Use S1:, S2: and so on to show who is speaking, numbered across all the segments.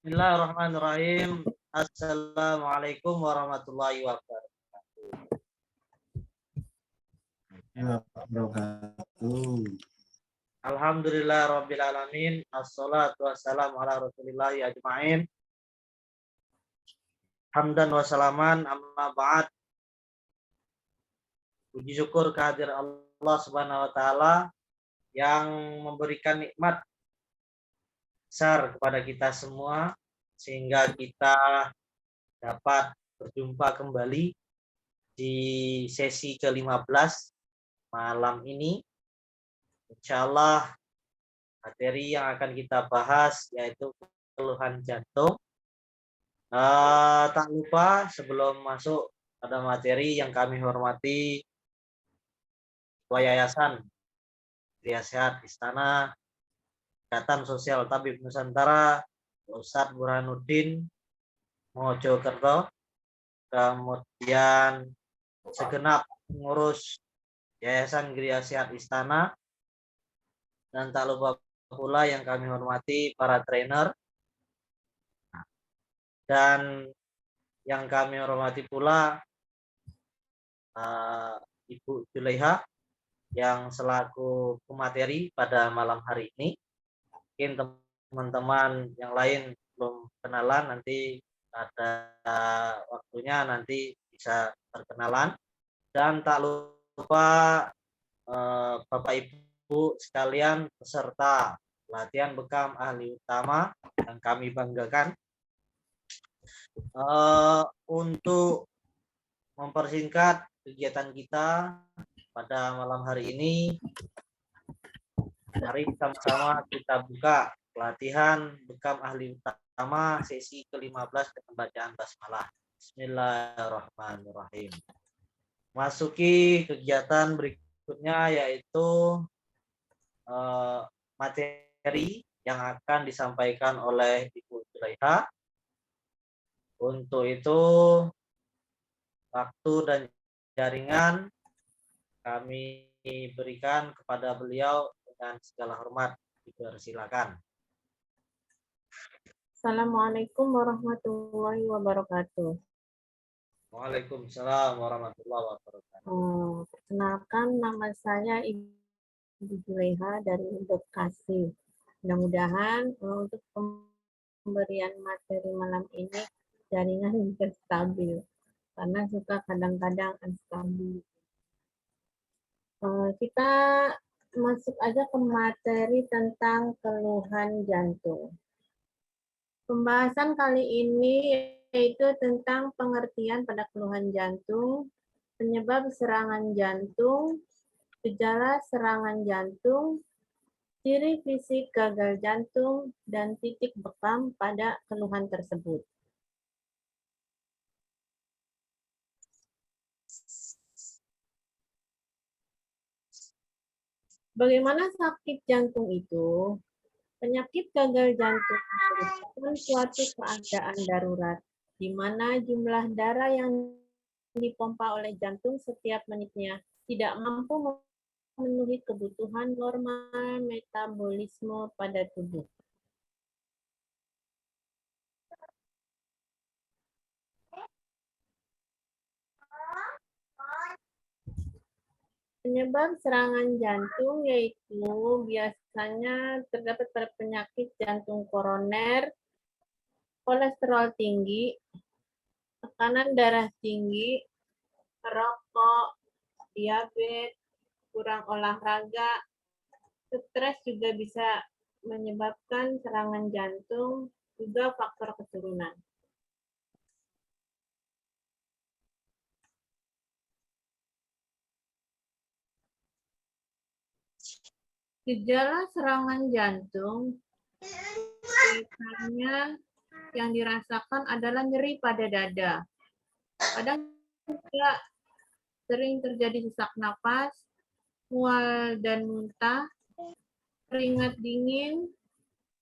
S1: Bismillahirrahmanirrahim. Assalamualaikum warahmatullahi wabarakatuh. Alhamdulillah rabbil alamin. Assalatu wassalamu ala rasulillahi ajma'in. Hamdan wa salaman amma ba'd. Puji syukur kehadiran Allah Subhanahu wa taala yang memberikan nikmat besar kepada kita semua sehingga kita dapat berjumpa kembali di sesi ke-15 malam ini. Insyaallah materi yang akan kita bahas yaitu keluhan jantung. Tak lupa sebelum masuk pada materi yang kami hormati Ketua Yayasan Gria Sehat Istana Ikatan Sosial Tabib Nusantara Ustadz Burhanuddin Mojokerto, kemudian segenap pengurus Yayasan Gria Sehat Istana, dan tak lupa pula yang kami hormati para trainer dan yang kami hormati pula Ibu Julaiha yang selaku pemateri pada malam hari ini. Mungkin teman-teman yang lain belum kenalan, nanti ada waktunya nanti bisa perkenalan. Dan tak lupa Bapak Ibu sekalian peserta pelatihan bekam ahli utama yang kami banggakan. Untuk mempersingkat kegiatan kita pada malam hari ini, mari sama-sama kita buka pelatihan bekam ahli utama sesi ke-15 dengan bacaan basmalah. Bismillahirrahmanirrahim. Masuki kegiatan berikutnya yaitu materi yang akan disampaikan oleh Ibu Julaiha. Untuk itu waktu dan jaringan kami berikan kepada beliau dengan segala hormat. Dipersilakan.
S2: Assalamualaikum warahmatullahi wabarakatuh.
S1: Waalaikumsalam warahmatullahi wabarakatuh.
S2: Perkenalkan, nama saya Ibu Julaiha dari Bekasi. Mudah-mudahan untuk pemberian materi malam ini jaringan bisa stabil, karena suka kadang-kadang unstabil. Kita masuk aja ke materi tentang keluhan jantung. Pembahasan kali ini yaitu tentang pengertian pada keluhan jantung, penyebab serangan jantung, gejala serangan jantung, ciri fisik gagal jantung, dan titik bekam pada keluhan tersebut. Bagaimana sakit jantung itu? Penyakit gagal jantung merupakan suatu keadaan darurat, di mana jumlah darah yang dipompa oleh jantung setiap menitnya tidak mampu memenuhi kebutuhan normal metabolisme pada tubuh. Penyebab serangan jantung yaitu biasanya terdapat pada penyakit jantung koroner, kolesterol tinggi, tekanan darah tinggi, merokok, diabetes, kurang olahraga, stres juga bisa menyebabkan serangan jantung, juga faktor keturunan. Gejala serangan jantung biasanya yang dirasakan adalah nyeri pada dada. Kadang juga sering terjadi sesak napas, mual dan muntah, keringat dingin,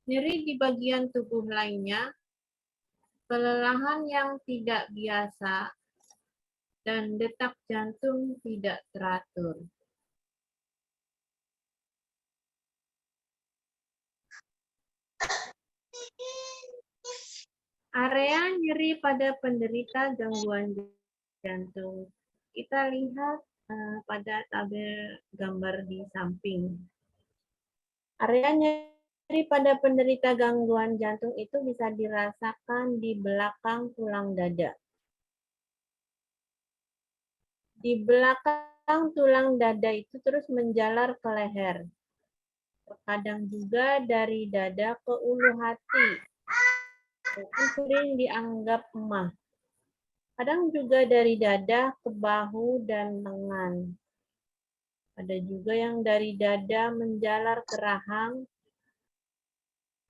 S2: nyeri di bagian tubuh lainnya, kelelahan yang tidak biasa, dan detak jantung tidak teratur. Area nyeri pada penderita gangguan jantung. Kita lihat pada tabel gambar di samping. Area nyeri pada penderita gangguan jantung itu bisa dirasakan di belakang tulang dada. Di belakang tulang dada itu terus menjalar ke leher. Terkadang juga dari dada ke ulu hati. Itu sering dianggap emah. Kadang juga dari dada ke bahu dan lengan. Ada juga yang dari dada menjalar ke rahang.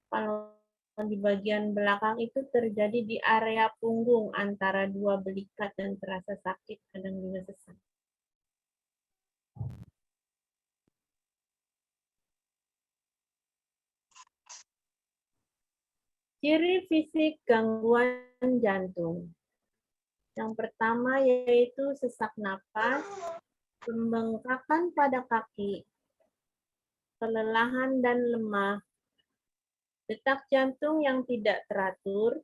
S2: Kalau di bagian belakang itu terjadi di area punggung antara dua belikat dan terasa sakit, kadang juga sesak. Ciri fisik gangguan jantung. Yang pertama yaitu sesak napas, pembengkakan pada kaki, kelelahan dan lemah, detak jantung yang tidak teratur,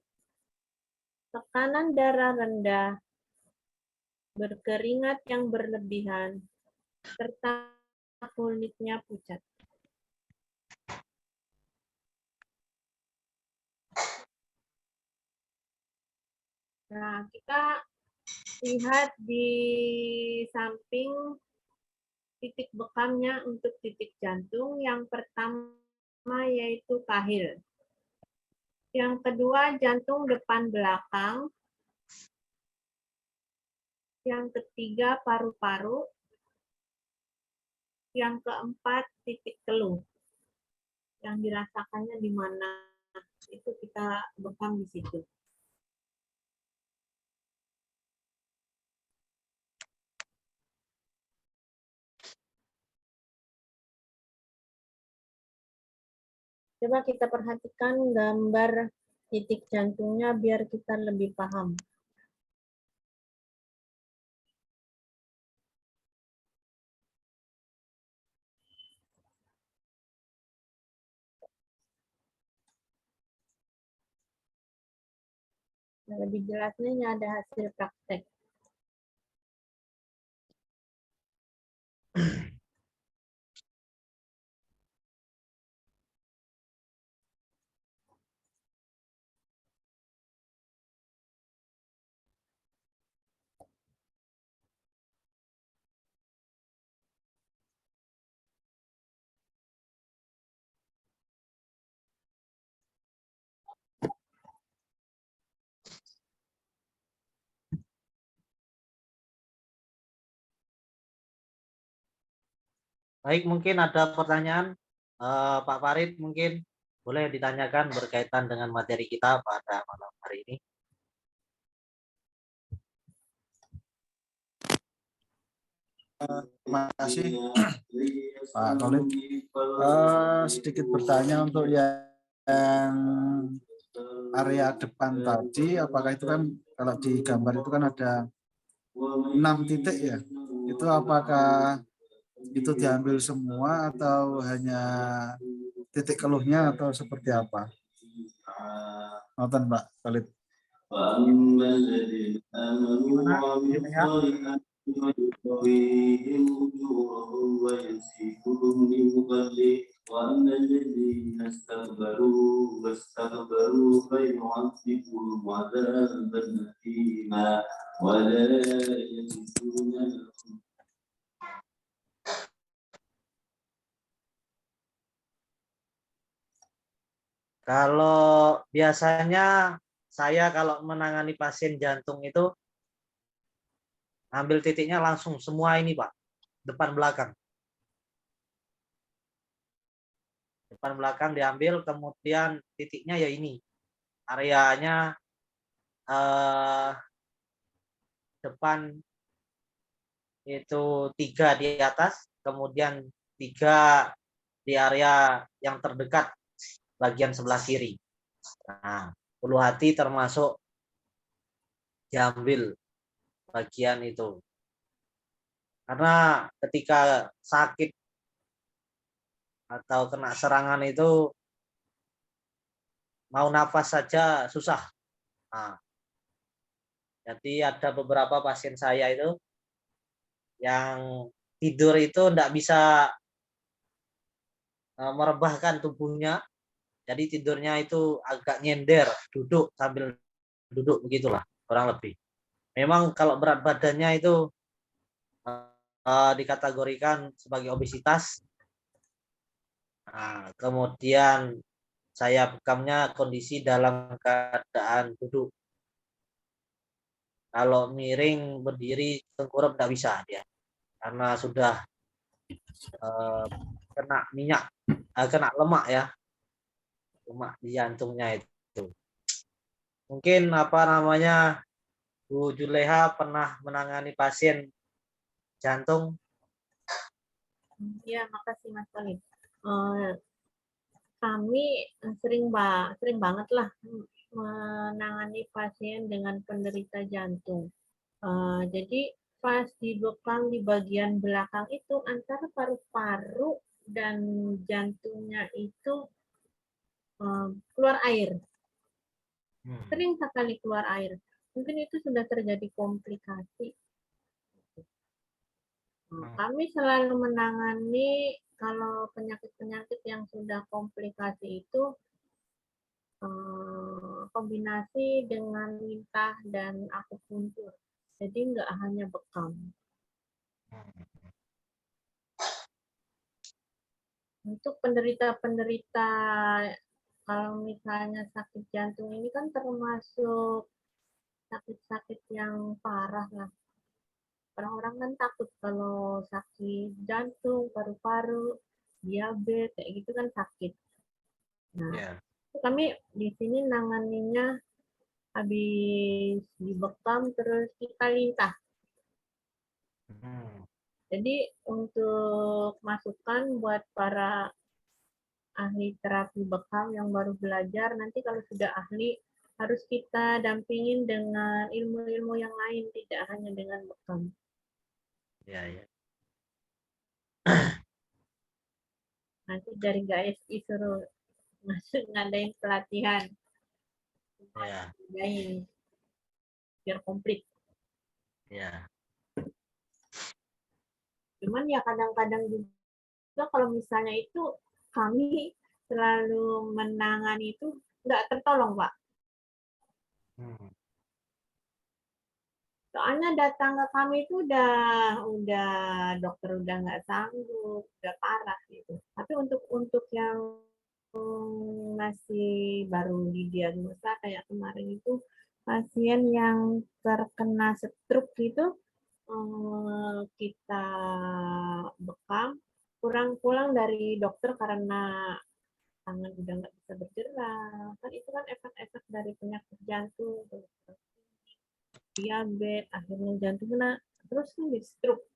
S2: tekanan darah rendah, berkeringat yang berlebihan, serta kulitnya pucat. Nah, kita lihat di samping titik bekamnya untuk titik jantung. Yang pertama yaitu kahil. Yang kedua jantung depan belakang. Yang ketiga paru-paru. Yang keempat titik keluh. Yang dirasakannya di mana itu kita bekam di situ. Coba kita perhatikan gambar titik jantungnya biar kita lebih paham. Nah, lebih jelasnya ini ada hasil praktek.
S1: Baik, mungkin ada pertanyaan Pak Farid, mungkin boleh ditanyakan berkaitan dengan materi kita pada malam hari ini.
S3: Terima kasih Pak Khalid. Sedikit bertanya untuk yang area depan tadi, apakah itu kan kalau di gambar itu kan ada 6 titik ya? Itu apakah itu diambil semua atau hanya titik keluhnya atau seperti apa? Nonton Pak Khalid.
S1: Gimana?
S4: وأما الذين استكبروا واستكبروا فيعذبهم عذابا أليما ولا يجدون لهم.
S1: Kalau biasanya saya kalau menangani pasien jantung itu ambil titiknya langsung semua ini Pak, depan belakang. Depan belakang diambil, kemudian titiknya ya ini. Areanya depan itu 3 di atas, kemudian 3 di area yang terdekat bagian sebelah kiri. Nah, ulu hati termasuk diambil bagian itu. Karena ketika sakit atau kena serangan itu mau nafas saja susah. Nah, jadi ada beberapa pasien saya itu yang tidur itu tidak bisa merebahkan tubuhnya, jadi tidurnya itu agak nyender, duduk sambil duduk begitulah kurang lebih. Memang kalau berat badannya itu dikategorikan sebagai obesitas. Nah, kemudian saya bekamnya kondisi dalam keadaan duduk. Kalau miring berdiri tengkurap tidak bisa dia, karena sudah kena minyak, kena lemak ya, lemak di jantungnya itu. Mungkin apa namanya, Bu Juleha pernah menangani pasien jantung?
S2: Ya, makasih Mas Khalid. Kami sering banget lah menangani pasien dengan penderita jantung. Jadi pas dibekam di bagian belakang itu antara paru-paru dan jantungnya itu keluar air. Sering sekali keluar air. Mungkin itu sudah terjadi komplikasi. Kami selalu menangani kalau penyakit-penyakit yang sudah komplikasi itu kombinasi dengan lintah dan akupuntur. Jadi nggak hanya bekam. Untuk penderita-penderita kalau misalnya sakit jantung ini kan termasuk sakit-sakit yang parah lah. Orang-orang kan takut kalau sakit jantung, paru-paru, diabetes, kayak gitu kan sakit. Nah, kami di sini nanganinya habis dibekam terus kita lintah. Jadi untuk masukan buat para ahli terapi bekam yang baru belajar, nanti kalau sudah ahli harus kita dampingin dengan ilmu-ilmu yang lain, tidak hanya dengan bekam.
S1: Ya.
S2: Nanti dari GSI suruh masuk ngadain pelatihan.
S1: Ya.
S2: Ngadain biar komplit.
S1: Ya.
S2: Cuman ya kadang-kadang juga kalau misalnya itu kami selalu menangani itu nggak tertolong, Pak. Soalnya datang ke kami itu udah dokter udah nggak sanggup, udah parah gitu. Tapi untuk yang masih baru didiagnosa kayak kemarin itu pasien yang terkena stroke gitu, kita bekam, pulang dari dokter karena tangan udah nggak bisa bergerak. Kan itu kan efek-efek dari penyakit jantung, diabetes, akhirnya jantungnya terus kan di stroke.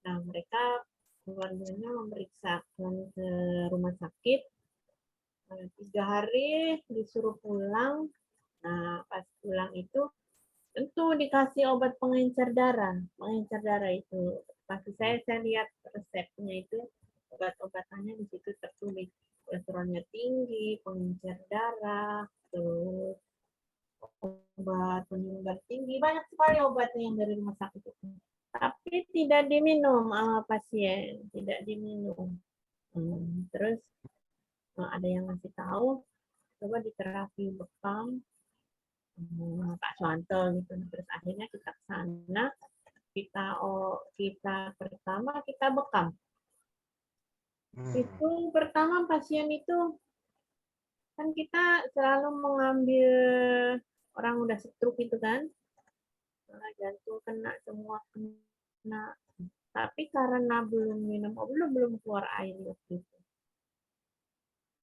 S2: Nah, mereka keluarganya memeriksakan ke rumah sakit, 3 hari disuruh pulang. Nah, pas pulang itu tentu dikasih obat pengencer darah. Pengencer darah itu pasti saya lihat resepnya itu obat-obatannya di situ tertulis kolesterolnya tinggi, pengencer darah, terus obat penyumbat tinggi, banyak sekali obatnya yang dari rumah sakit itu. Tapi tidak diminum sama pasien, tidak diminum. Terus ada yang ngasih tahu, coba di terapi bekam, Pak Suwanto gitu. Terus akhirnya kita ke sana, kita pertama kita bekam. Itu pertama pasien itu kan kita selalu mengambil orang udah stroke itu kan, jantung kena semua kena, tapi karena belum minum obat belum keluar air waktu itu.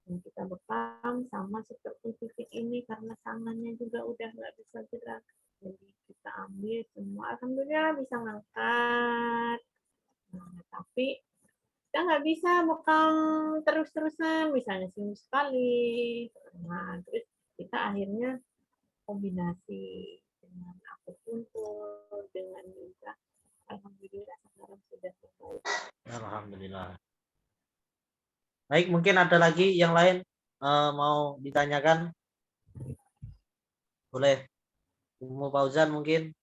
S2: Dan kita bekam sama seperti titik ini karena tangannya juga udah nggak bisa gerak, jadi kita ambil semua, alhamdulillah bisa ngangkat. Nah, tapi kita nggak bisa bekam terus-terusan, misalnya seminggu sekali. Nah, terus kita akhirnya kombinasi dengan akupuntur, dengan yoga. Alhamdulillah sekarang sudah selesai.
S1: Alhamdulillah. Baik, mungkin ada lagi yang lain mau ditanyakan? Boleh. Umu Fauzan mungkin.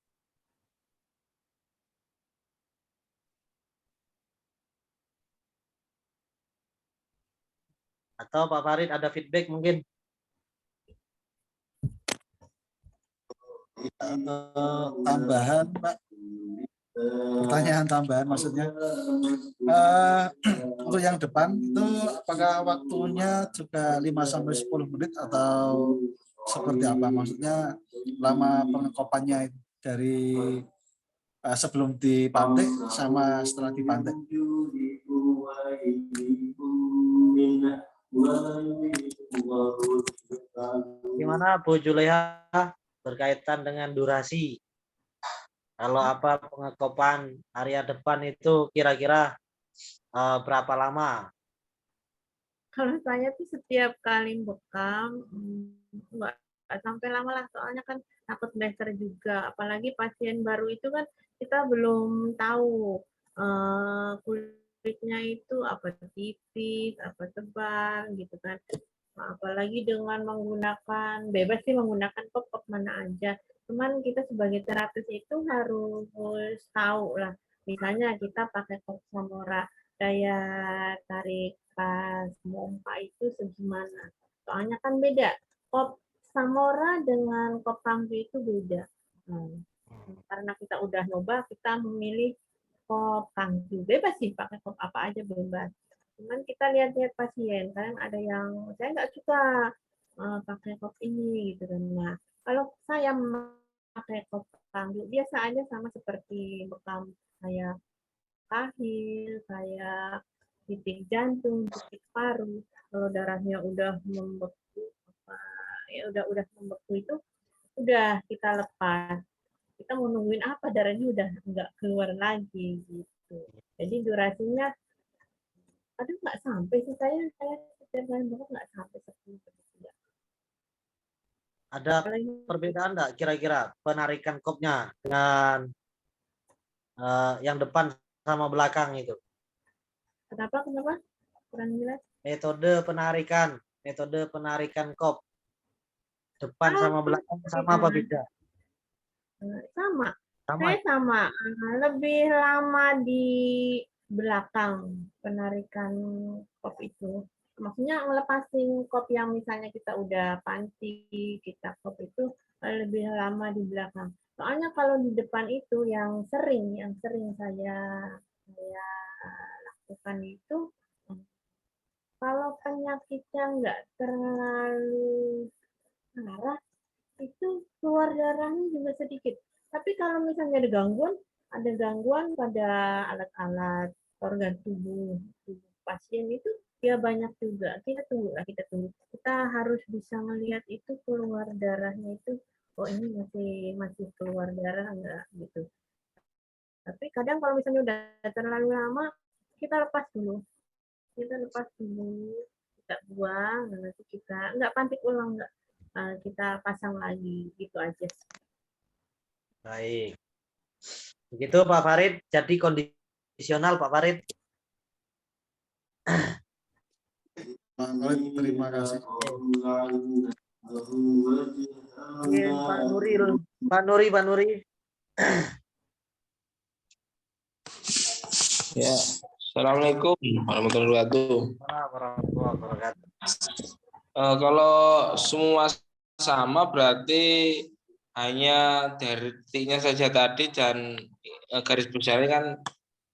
S1: Atau Pak Farid ada feedback mungkin.
S3: Tambahan, Pak. Pertanyaan tambahan maksudnya. Untuk yang depan itu apakah waktunya juga 5-10 menit atau seperti apa? Maksudnya lama pengekopannya dari sebelum dipantik sama setelah dipantik.
S1: Gimana Bu Juleha berkaitan dengan durasi? Kalau apa pengekopan area depan itu kira-kira berapa lama?
S2: Kalau saya tuh setiap kali bekam nggak sampai lama lah, soalnya kan takut blaster juga. Apalagi pasien baru itu kan kita belum tahu kulitnya itu apa tipis, apa tebal gitu kan. Apalagi dengan menggunakan bebas sih menggunakan kop mana aja. Cuman kita sebagai terapis itu harus tahu lah. Misalnya kita pakai kop Samora, daya tarik pas mompa itu segimana. Soalnya kan beda. Kop Samora dengan kop Kangju itu beda. Karena kita udah nyoba, kita memilih kop Kangju. Bebas sih pakai kop apa aja bebas. Cuman kita lihat-lihat pasien, kadang ada yang saya nggak suka pakai kop ini gitu kan. Nah, kalau saya pakai kop Kangju biasa aja sama seperti bekam kayak kahil, kayak titik jantung, titik paru. Kalau darahnya udah membeku, udah membeku itu udah kita lepas. Kita mau nungguin apa, darahnya udah nggak keluar lagi gitu. Jadi durasinya aduh nggak sampai sih, saya setiap kali banget nggak sampai 10 menit.
S1: Ada perbedaan nggak kira-kira penarikan kopnya dengan yang depan sama belakang itu?
S2: Kenapa? Kurang jelas.
S1: Metode penarikan kop depan sama belakang sama apa beda?
S2: Sama.
S1: Sama.
S2: Saya sama. Lebih lama di belakang penarikan kop itu. Maksudnya ngelepasin kop yang misalnya kita udah panci, kita kop itu lebih lama di belakang. Soalnya kalau di depan itu yang sering saya lakukan itu, kalau penyakitnya nggak terlalu parah, itu keluar darahnya juga sedikit. Tapi kalau misalnya ada gangguan pada alat-alat organ tubuh pasien itu ya banyak juga. Kita tunggu. Kita harus bisa melihat itu keluar darahnya itu, oh ini masih keluar darah enggak gitu. Tapi kadang kalau misalnya udah terlalu lama, kita lepas dulu. Kita buang, nanti kita nggak pantik ulang, nggak kita pasang lagi gitu aja.
S1: Baik. Begitu Pak Farid, jadi kondisional Pak Farid.
S3: Terima kasih.
S1: Pak Nuri.
S5: Ya, Assalamualaikum warahmatullahi wabarakatuh.
S1: Warahmatullahi wabarakatuh.
S5: Kalau semua sama berarti hanya dari titiknya saja tadi, dan garis besarnya kan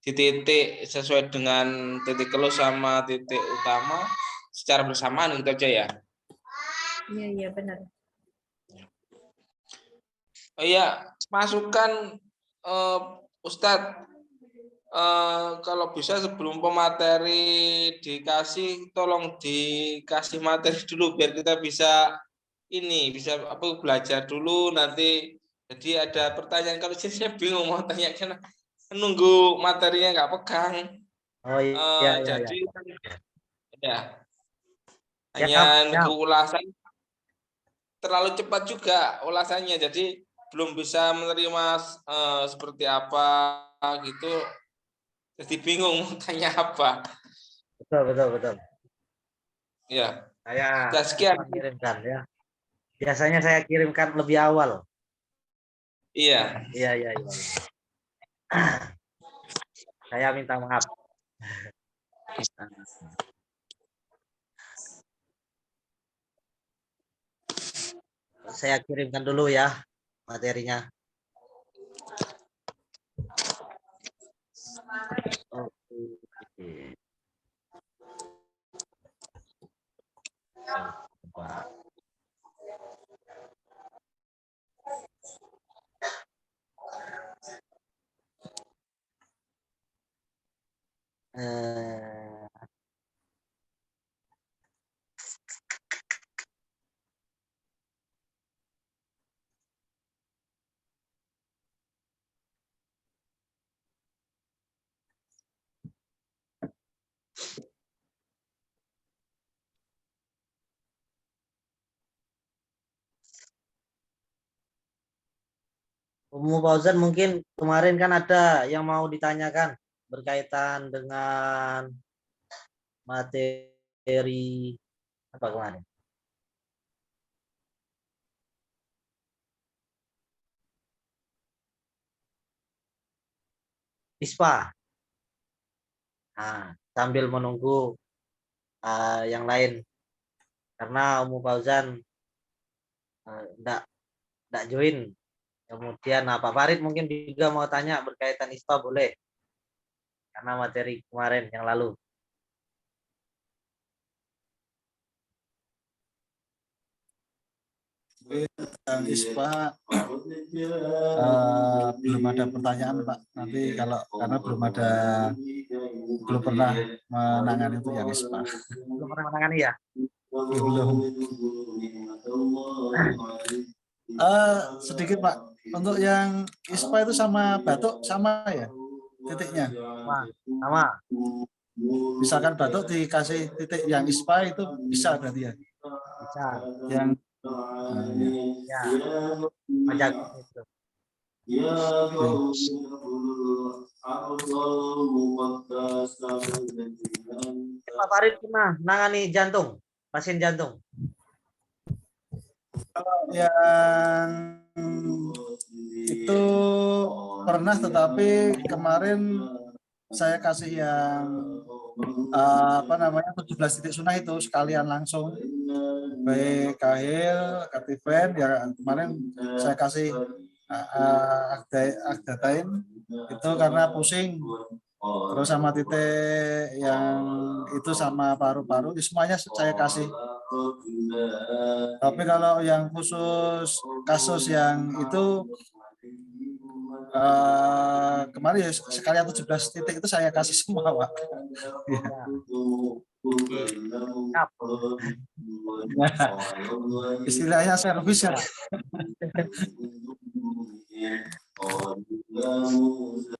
S5: di titik sesuai dengan titik keluh sama titik utama secara bersamaan gitu aja ya.
S2: Iya benar.
S5: Oh iya, masukan Ustadz, kalau bisa sebelum pemateri dikasih, tolong dikasih materi dulu biar kita bisa belajar dulu nanti. Jadi ada pertanyaan, kalau saya bingung mau tanya karena menunggu materinya nggak pegang.
S1: Oh iya.
S5: Jadi ya
S1: Siap.
S5: hanya ulasan terlalu cepat juga ulasannya, jadi belum bisa menerima seperti apa gitu. Jadi bingung mau tanya apa.
S1: Betul.
S5: Ya.
S1: Saya
S5: Sekian.
S1: kirimkan ya. Biasanya saya kirimkan lebih awal.
S5: Iya.
S1: Iya, iya, iya. Saya minta maaf. Saya kirimkan dulu ya materinya. Oke. Coba. Eh, Umum Fauzan, mungkin kemarin kan ada yang mau ditanyakan berkaitan dengan materi apa kemarin? ISPA. Nah, sambil menunggu yang lain karena Umum Fauzan enggak join. Kemudian Pak Farid mungkin juga mau tanya berkaitan ISPA, boleh? Karena materi kemarin yang lalu.
S3: Yang ISPA belum ada pertanyaan Pak. Nanti kalau karena belum pernah menangani itu yang ISPA.
S1: Belum pernah menangani ya?
S3: Belum. Sedikit Pak. Untuk yang ISPA itu sama batuk sama ya titiknya.
S1: Sama.
S3: Misalkan batuk dikasih titik yang ISPA itu bisa berarti ya.
S1: Bisa.
S3: Yang
S1: Ya. Pajak itu. Pak Farid pernah nangani jantung, pasien jantung?
S3: Yang itu pernah, tetapi kemarin saya kasih yang 17 titik sunah itu sekalian langsung, baik kahil, katifen ya kemarin saya kasih Agdatain itu karena pusing, terus sama titik yang itu sama paru-paru semuanya saya kasih. Tapi kalau yang khusus kasus yang itu kemarin ya sekalian 17 titik itu saya kasih semua Pak. Ya. Istilahnya servis ya.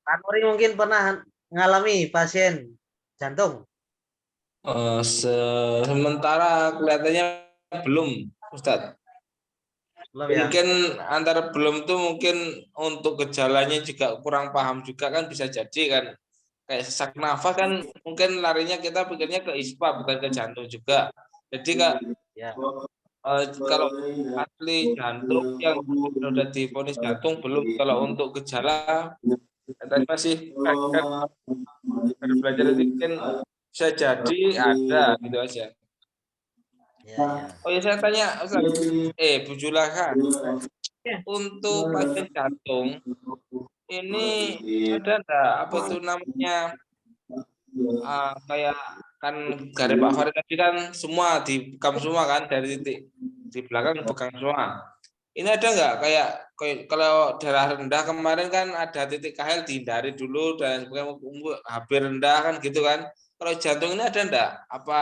S1: Pak Nuri mungkin pernah mengalami pasien jantung?
S5: Sementara kelihatannya belum, Ustadz.
S1: Belum ya?
S5: Mungkin antara belum tuh mungkin untuk gejalanya juga kurang paham juga kan, bisa jadi kan kayak sesak nafas kan mungkin larinya kita pikirnya ke ISPA bukan ke jantung juga. Jadi Kak,
S1: Ya.
S5: kalau asli jantung yang sudah divonis jantung belum. Kalau untuk gejala tadi masih belajar itu mungkin bisa jadi ada gitu aja.
S1: Ya, ya.
S5: Oh ya, saya tanya Bu Julaha, untuk pasien jantung ini ada enggak apa itu namanya kayak kan garis Pak Farid tadi kan semua dibekam semua kan, dari titik di belakang bekam semua. Ini ada nggak kayak kalau darah rendah kemarin kan ada titik kahil dihindari dulu dan sebagainya, HB rendah kan gitu kan. Kalau jantung ini ada enggak? Apa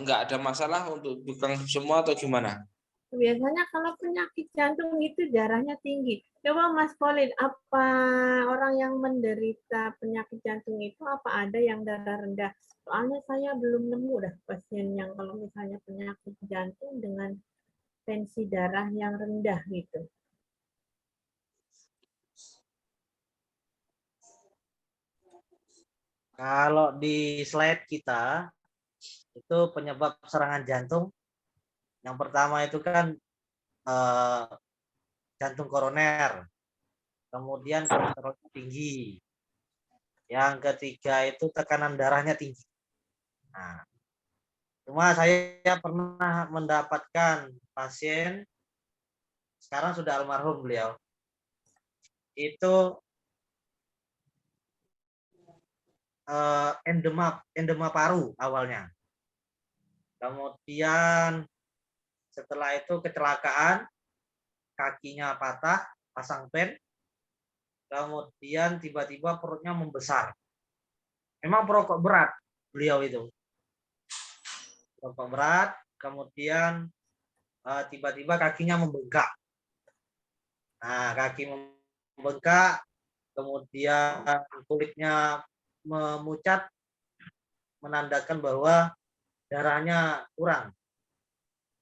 S5: nggak ada masalah untuk bekam semua atau gimana?
S2: Biasanya kalau penyakit jantung itu darahnya tinggi. Coba Mas Polin, apa orang yang menderita penyakit jantung itu apa ada yang darah rendah? Soalnya saya belum nemu dah pasien yang kalau misalnya penyakit jantung dengan tensi darah yang rendah gitu.
S1: Kalau di slide kita itu penyebab serangan jantung yang pertama itu kan jantung koroner. Kemudian kolesterolnya tinggi. Yang ketiga itu tekanan darahnya tinggi. Nah, cuma saya pernah mendapatkan pasien, sekarang sudah almarhum beliau, itu endema paru awalnya. Kemudian setelah itu kecelakaan, kakinya patah, pasang pen, kemudian tiba-tiba perutnya membesar. Memang perokok berat beliau itu. Perokok berat, kemudian tiba-tiba kakinya membengkak. Nah, kaki membengkak, kemudian kulitnya memucat, menandakan bahwa darahnya kurang.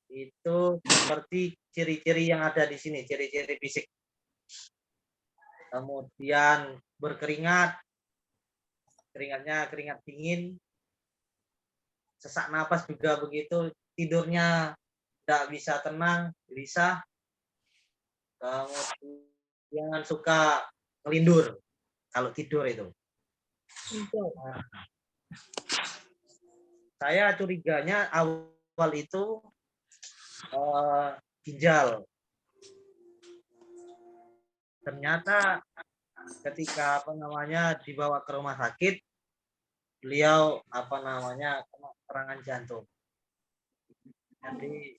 S1: Itu seperti ciri-ciri yang ada di sini, ciri-ciri fisik. Kemudian berkeringat, keringatnya keringat dingin, sesak napas juga begitu, tidurnya tidak bisa tenang, gelisah, kemudian suka ngelindur kalau tidur itu. Nah, saya curiganya awal itu ginjal. Ternyata ketika dibawa ke rumah sakit, beliau kena serangan jantung. Jadi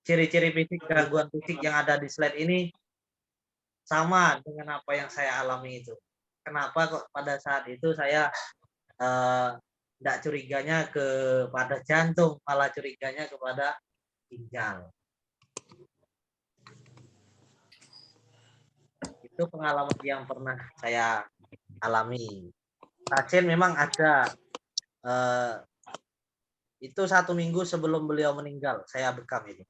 S1: ciri-ciri fisik, gangguan fisik yang ada di slide ini sama dengan apa yang saya alami itu. Kenapa kok pada saat itu saya tidak curiganya kepada jantung, malah curiganya kepada ginjal. Itu pengalaman yang pernah saya alami. Pasien memang ada, itu 1 minggu sebelum beliau meninggal, saya bekam itu.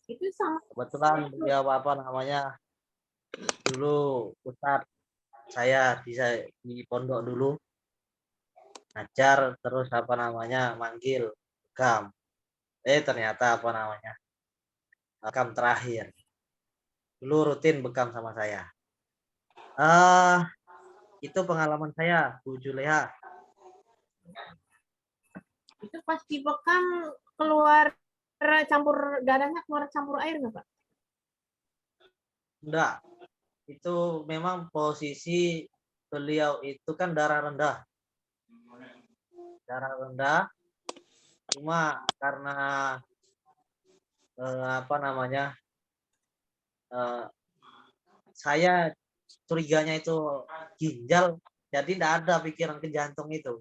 S2: Itu sama.
S1: Kebetulan beliau dulu Ustadz, saya di pondok dulu ngajar, terus manggil bekam. Ternyata bekam terakhir. Dulu rutin bekam sama saya. Itu pengalaman saya, Bu Juleha.
S2: Itu pas dibekam keluar darahnya keluar campur air nggak, Pak?
S1: Enggak. Itu memang posisi beliau itu kan darah rendah. Darah rendah. Cuma karena saya curiganya itu ginjal, jadi tidak ada pikiran ke jantung itu.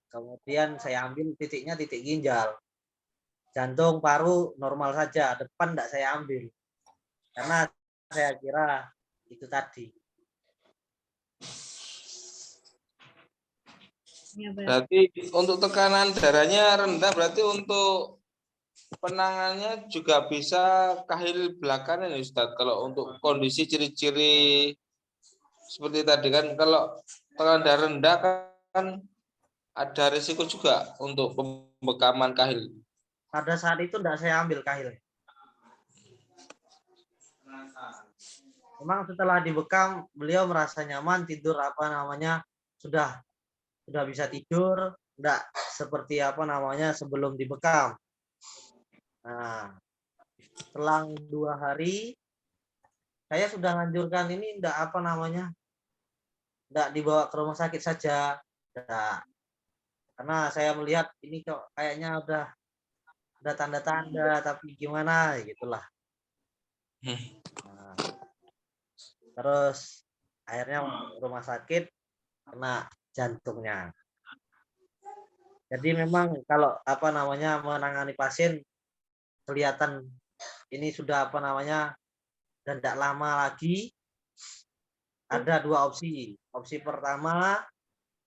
S1: Kemudian saya ambil titiknya titik ginjal. Jantung, paru normal saja, depan tidak saya ambil. Karena saya kira itu tadi.
S5: Berarti untuk tekanan darahnya rendah, berarti untuk penanganannya juga bisa kahil belakangan ya Ustadz. Kalau untuk kondisi ciri-ciri seperti tadi kan, kalau tekanan darah rendah kan ada risiko juga untuk pembekaman kahil.
S1: Pada saat itu tidak saya ambil kahil. Memang setelah dibekam beliau merasa nyaman, tidur sudah bisa tidur, tidak seperti sebelum dibekam. Nah, selang 2 hari saya sudah menganjurkan ini tidak dibawa ke rumah sakit saja, tidak. Karena saya melihat ini kok kayaknya udah tanda-tanda, tapi gimana gitulah. Nah, terus akhirnya rumah sakit kena jantungnya. Jadi memang kalau menangani pasien kelihatan ini sudah dan tidak lama lagi, ada 2 opsi. Opsi pertama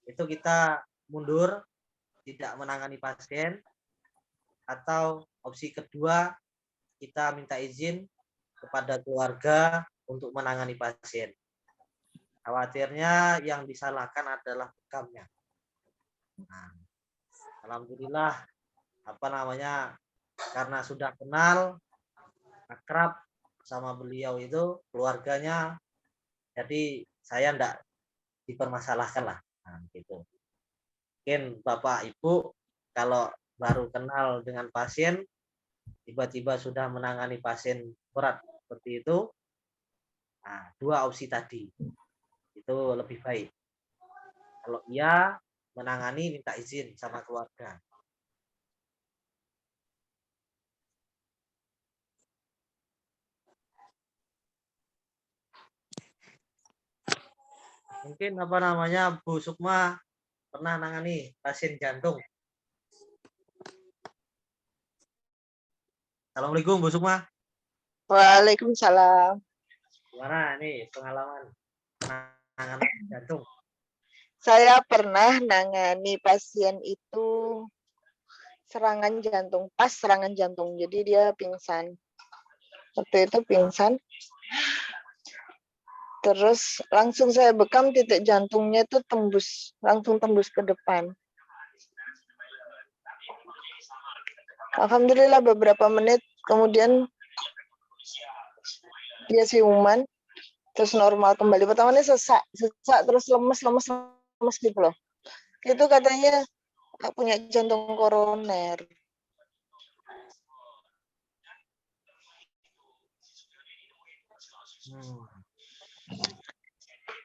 S1: itu kita mundur, tidak menangani pasien, atau opsi kedua kita minta izin kepada keluarga untuk menangani pasien. Khawatirnya yang disalahkan adalah bekamnya. Nah, alhamdulillah apa namanya, karena sudah kenal akrab sama beliau itu keluarganya, jadi saya enggak dipermasalahkan lah. Nah, gitu. Mungkin Bapak Ibu kalau baru kenal dengan pasien tiba-tiba sudah menangani pasien berat seperti itu, nah, 2 opsi tadi itu lebih baik. Kalau iya menangani minta izin sama keluarga. Mungkin apa namanya, Bu Sukma pernah nangani pasien jantung. Assalamualaikum Bu Sukma.
S6: Waalaikumsalam.
S1: Gimana nih pengalaman penanganan jantung?
S6: Saya pernah nangani pasien itu serangan jantung, pas serangan jantung. Jadi dia pingsan. Waktu itu pingsan. Terus langsung saya bekam, titik jantungnya itu langsung tembus ke depan. Alhamdulillah beberapa menit kemudian dia siuman, terus normal kembali. Pertamanya sesak terus lemes gitu loh. Itu katanya punya jantung koroner.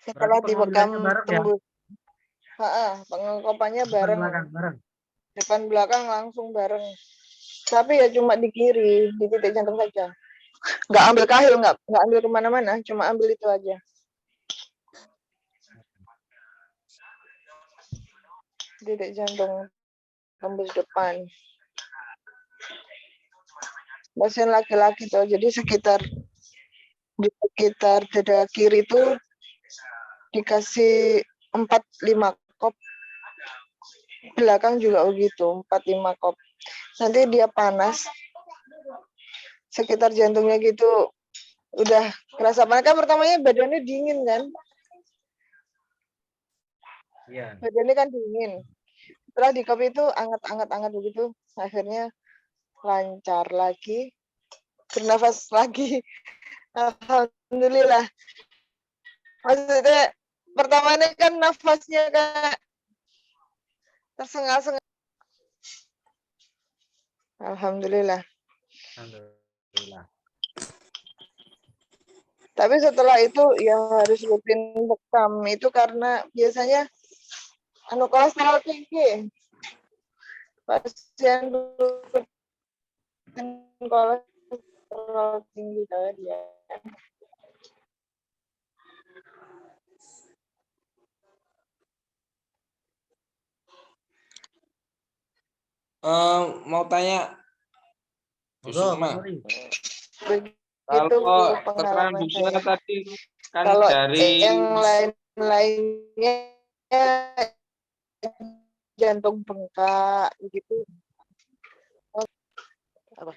S6: Setelah
S1: Berarti
S6: dibekam
S1: pengambilannya bareng ya?
S6: tembus. Pengungkapannya bareng.
S1: Bareng.
S6: Depan belakang langsung bareng. Tapi ya cuma di kiri, di titik jantung saja. Nggak ambil kahil, nggak ambil kemana-mana, cuma ambil itu aja. Titik jantung tembus depan. Pasien laki-laki tuh, jadi di sekitar dada kiri itu dikasih 4-5 kop. Belakang juga begitu, 4-5 kop. Nanti dia panas. Sekitar jantungnya gitu udah kerasa panas. Kan pertamanya badannya dingin kan?
S1: Iya.
S6: Badannya kan dingin. Setelah di kop itu anget begitu. Akhirnya lancar lagi. Bernafas lagi. Alhamdulillah. Maksudnya pertamanya kan nafasnya kayak tersengal-sengal. Alhamdulillah.
S1: Alhamdulillah.
S6: Tapi setelah itu ya harus rutin bekam itu karena biasanya kolesterol tinggi. Pasien rutin kolesterol tinggi dia.
S5: Mau tanya Bu
S1: Monggo, Pak
S5: Sukma,
S1: Nuri.
S6: Begitu
S5: kalau keterangan
S6: pengalaman
S5: Bu Sukma
S6: saya.
S5: tadi kan
S6: Kalau
S5: dari
S6: yang lain-lainnya jantung bengkak begitu. Apa?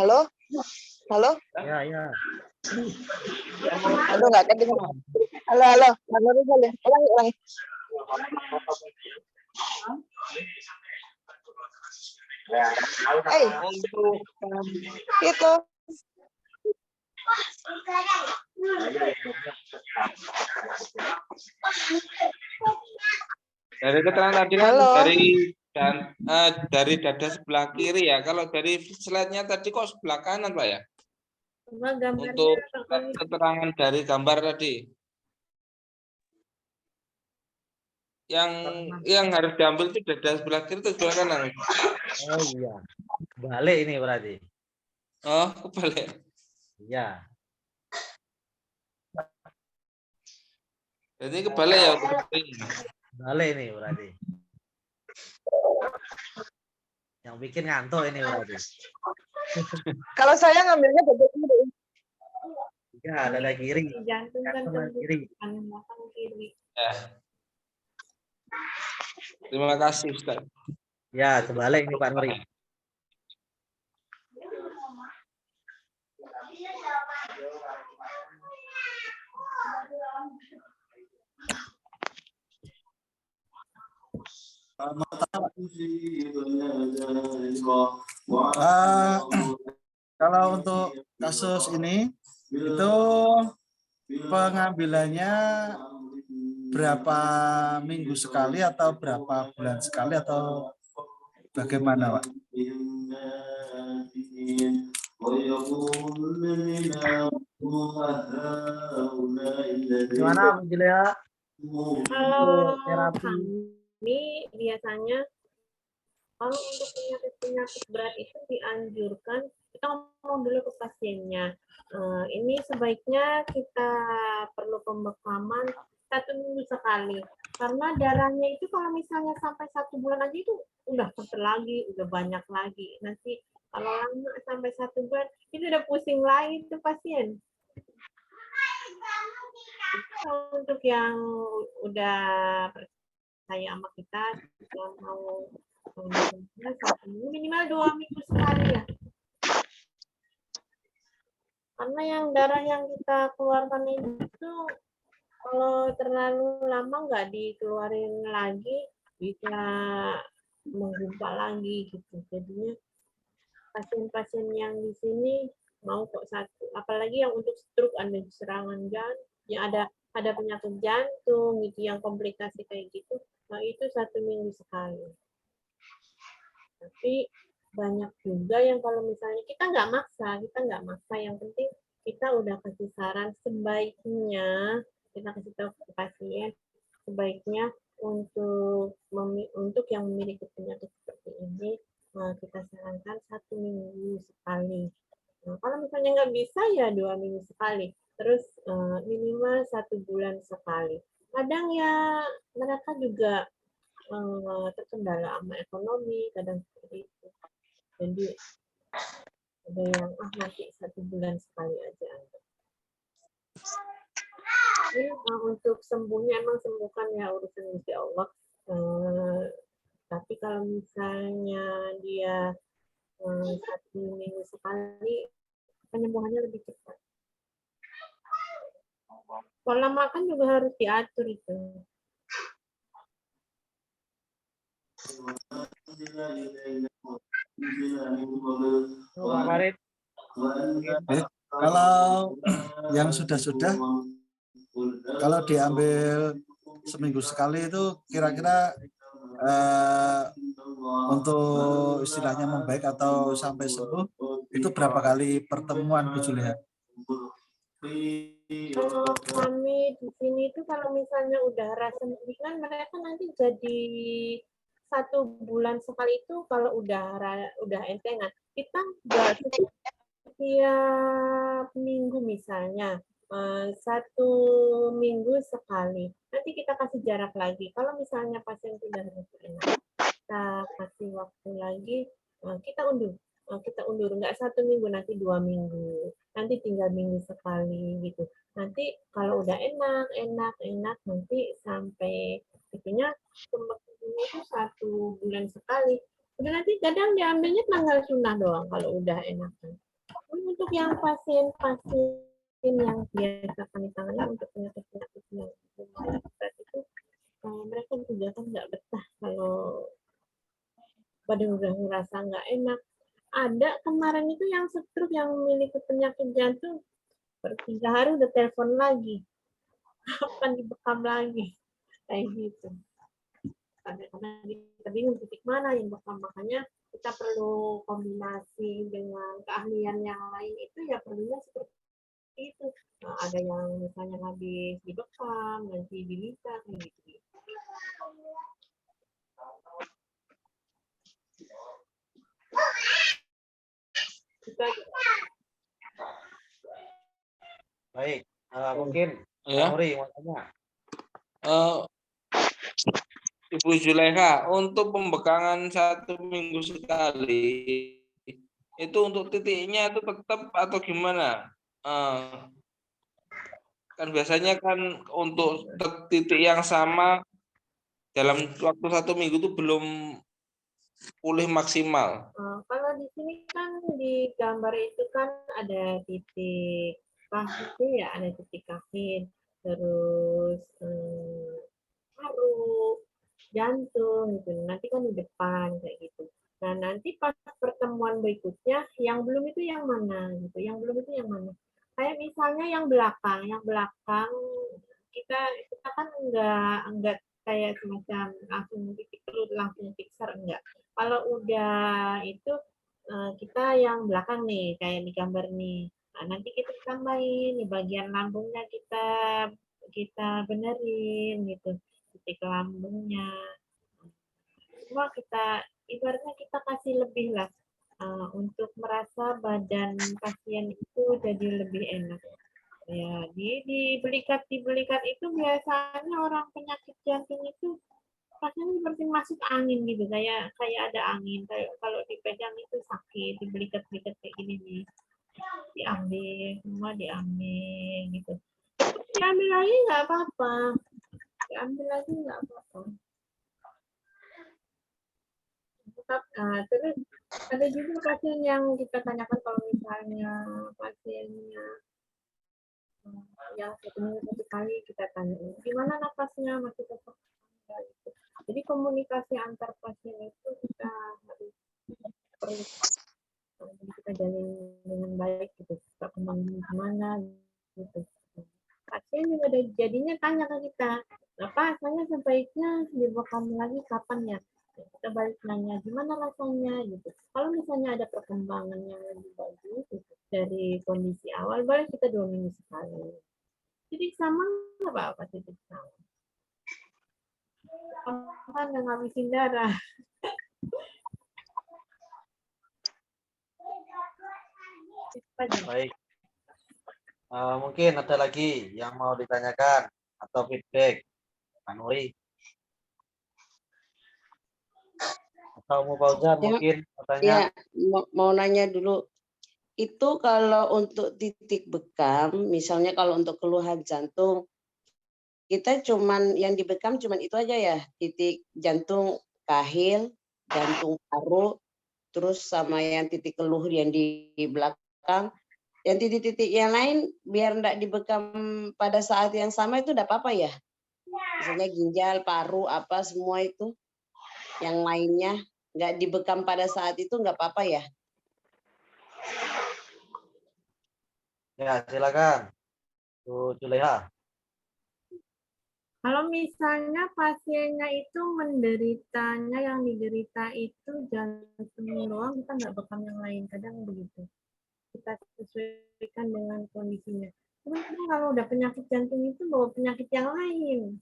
S6: Halo?
S1: Ya.
S6: Halo, nggak kedengeran. Halo. Boleh. Ulangi.
S5: untuk
S6: Itu.
S5: dari keterangan tadi kan
S6: Halo.
S5: dari dada sebelah kiri ya. Kalau dari slide-nya tadi kok sebelah kanan, Pak ya?
S2: Cuma gambarnya
S5: Untuk
S2: Pak Nuri.
S5: keterangan dari gambar tadi. Yang harus diambil itu dada sebelah kiri atau sebelah kanan?
S1: Oh iya. Balik ini berarti.
S5: Oh, kebalik.
S1: Iya.
S5: Jadi kebalik ya untuk
S1: Balik ini berarti. Yang bikin ngantuk ini berarti.
S6: Kalau saya ngambilnya dada kiri.
S1: Iya, dada kiri.
S2: Jantung kan
S1: Dada
S2: tembus
S1: kiri.
S2: depan, belakang kiri.
S5: Ya. Terima kasih, Ustaz.
S1: Ya, kebalik ini Pak Nuri.
S3: mau tanya, Pak. Kalau untuk kasus ini itu pengambilannya berapa minggu sekali atau berapa bulan sekali atau bagaimana, Pak?
S1: Gimana Bu Julia?
S2: Kalau
S1: Terapi.
S2: kami biasanya kalau untuk penyakit berat itu dianjurkan kita ngomong dulu ke pasiennya. Ini sebaiknya kita perlu pembekaman 1 minggu sekali. Karena darahnya itu kalau misalnya sampai 1 bulan aja itu udah kenter lagi, udah banyak lagi. Nanti kalau lama sampai 1 bulan itu udah pusing lagi tuh pasien. Untuk yang udah percaya sama kita, yang mau minimal 2 minggu sekali ya. Karena yang darah yang kita keluarkan itu kalau terlalu lama nggak dikeluarin lagi bisa menggumpal lagi gitu. Jadinya pasien-pasien yang di sini mau kok satu. Apalagi yang untuk stroke ada serangan jantung, yang ada penyakit jantung gitu yang komplikasi kayak gitu. Nah itu 1 minggu sekali. Tapi banyak juga yang kalau misalnya kita nggak maksa, yang penting kita udah kasih saran sebaiknya kita kasih tahu ke pasien sebaiknya untuk yang memiliki penyakit seperti ini kita sarankan 1 minggu sekali. Nah, kalau misalnya nggak bisa ya 2 minggu sekali, terus minimal 1 bulan sekali. Kadang ya mereka juga terkendala sama ekonomi, kadang seperti itu. Jadi ada yang nanti 1 bulan sekali aja. Ini untuk sembuhnya emang sembuhkan ya urusan Gusti Allah. Tapi kalau misalnya dia 1 minggu sekali, penyembuhannya lebih cepat. Pola makan juga harus diatur itu.
S1: Pak Farid.
S3: Kalau yang sudah-sudah, kalau diambil seminggu sekali itu kira-kira untuk istilahnya membaik atau sampai sembuh itu berapa kali pertemuan Bu Julia?
S2: Kalau kami di sini itu kalau misalnya udah rasa mendingan mereka nanti jadi 1 bulan sekali itu kalau udah entengan kita nggak setiap minggu misalnya 1 minggu sekali nanti kita kasih jarak lagi kalau misalnya pasien sudah enak kita kasih waktu lagi kita undur nggak 1 minggu nanti 2 minggu nanti tinggal minggu sekali gitu nanti kalau udah enak nanti sampai itunya itu 1 bulan sekali udah nanti kadang diambilnya tanggal sunnah doang kalau udah enak untuk yang pasien-pasien yang biasa kami tangani untuk penyakit-penyakit yang lumayan berat itu mereka juga kan nggak betah kalau pada udah ngerasa nggak enak ada kemarin itu yang stroke yang memiliki penyakit jantung per 3 hari udah telepon lagi kapan dibekam lagi kayak gitu karena kita bingung titik mana yang bekam makanya kita perlu kombinasi dengan keahlian yang lain itu ya perlunya seperti itu ada yang misalnya habis dibekam nanti dilita kayak gitu.
S1: Baik, mungkin
S5: Ya.
S1: Nuri mau tanya.
S5: Ibu Zulekha, untuk pembekangan 1 minggu sekali itu untuk titiknya itu tetap atau gimana? Kan biasanya kan untuk titik yang sama dalam waktu 1 minggu itu belum pulih maksimal.
S2: Kalau di sini kan di gambar itu kan ada titik kaki ya, ada titik kaki, terus paru, jantung gitu. Nanti kan di depan kayak gitu. Nah, nanti pas pertemuan berikutnya yang belum itu yang mana gitu. Yang belum itu yang mana? Kayak misalnya yang belakang kita kita kan enggak kayak semacam langsung titik perut langsung fixer enggak. Kalau udah itu kita yang belakang nih kayak di gambar nih. Nah, nanti kita tambahin di bagian lambungnya kita kita benerin gitu titik lambungnya. Cuma kita ibaratnya kita kasih lebih lah untuk merasa badan pasien itu jadi lebih enak. Ya, di belikat itu biasanya orang penyakit jantung itu rasanya seperti masuk angin gitu, kayak kayak ada angin, kayak kalau dipegang itu sakit, dibelikat-belikat kayak gini nih, diambil, semua diambil gitu. Diambil lagi nggak apa-apa, diambil lagi nggak apa-apa. Terus ada juga pasien yang kita tanyakan kalau misalnya pasiennya yang satu kali kita tanya gimana napasnya masih tetap gitu. Jadi komunikasi antar pasien itu kita harus perlu kita jalin dengan baik gitu, perkembangan gimana gitu. Pasien juga ada jadinya tanya ke kita, Pak, saya sebaiknya dibekam lagi kapan ya? Kita balik nanya gimana rasanya gitu. Kalau misalnya ada perkembangan yang lebih bagus gitu, dari kondisi awal, boleh kita 2 minggu sekali. Titik sama nggak apa-apa titik sama. Kan nggak ngabisin darah.
S1: Baik. Mungkin ada lagi yang mau ditanyakan atau feedback, Pak Nuri atau mau Fauzan
S7: Ya,
S1: mungkin katanya.
S7: Ya, mau nanya dulu. Itu kalau untuk titik bekam, misalnya kalau untuk keluhan jantung, kita cuman yang dibekam cuman itu aja ya, titik jantung kahil, jantung paru, terus sama yang titik keluh yang di belakang. Yang titik-titik yang lain biar enggak dibekam pada saat yang sama itu enggak apa-apa ya? Misalnya ginjal, paru, apa semua itu yang lainnya enggak dibekam pada saat itu enggak apa-apa ya?
S1: Ya, silakan. Bu Juleha.
S2: Kalau misalnya pasiennya itu menderitanya yang diderita itu jantung doang, kita nggak bekam yang lain, kadang begitu. Kita sesuaikan dengan kondisinya. Cuman kalau udah penyakit jantung itu bawa penyakit yang lain.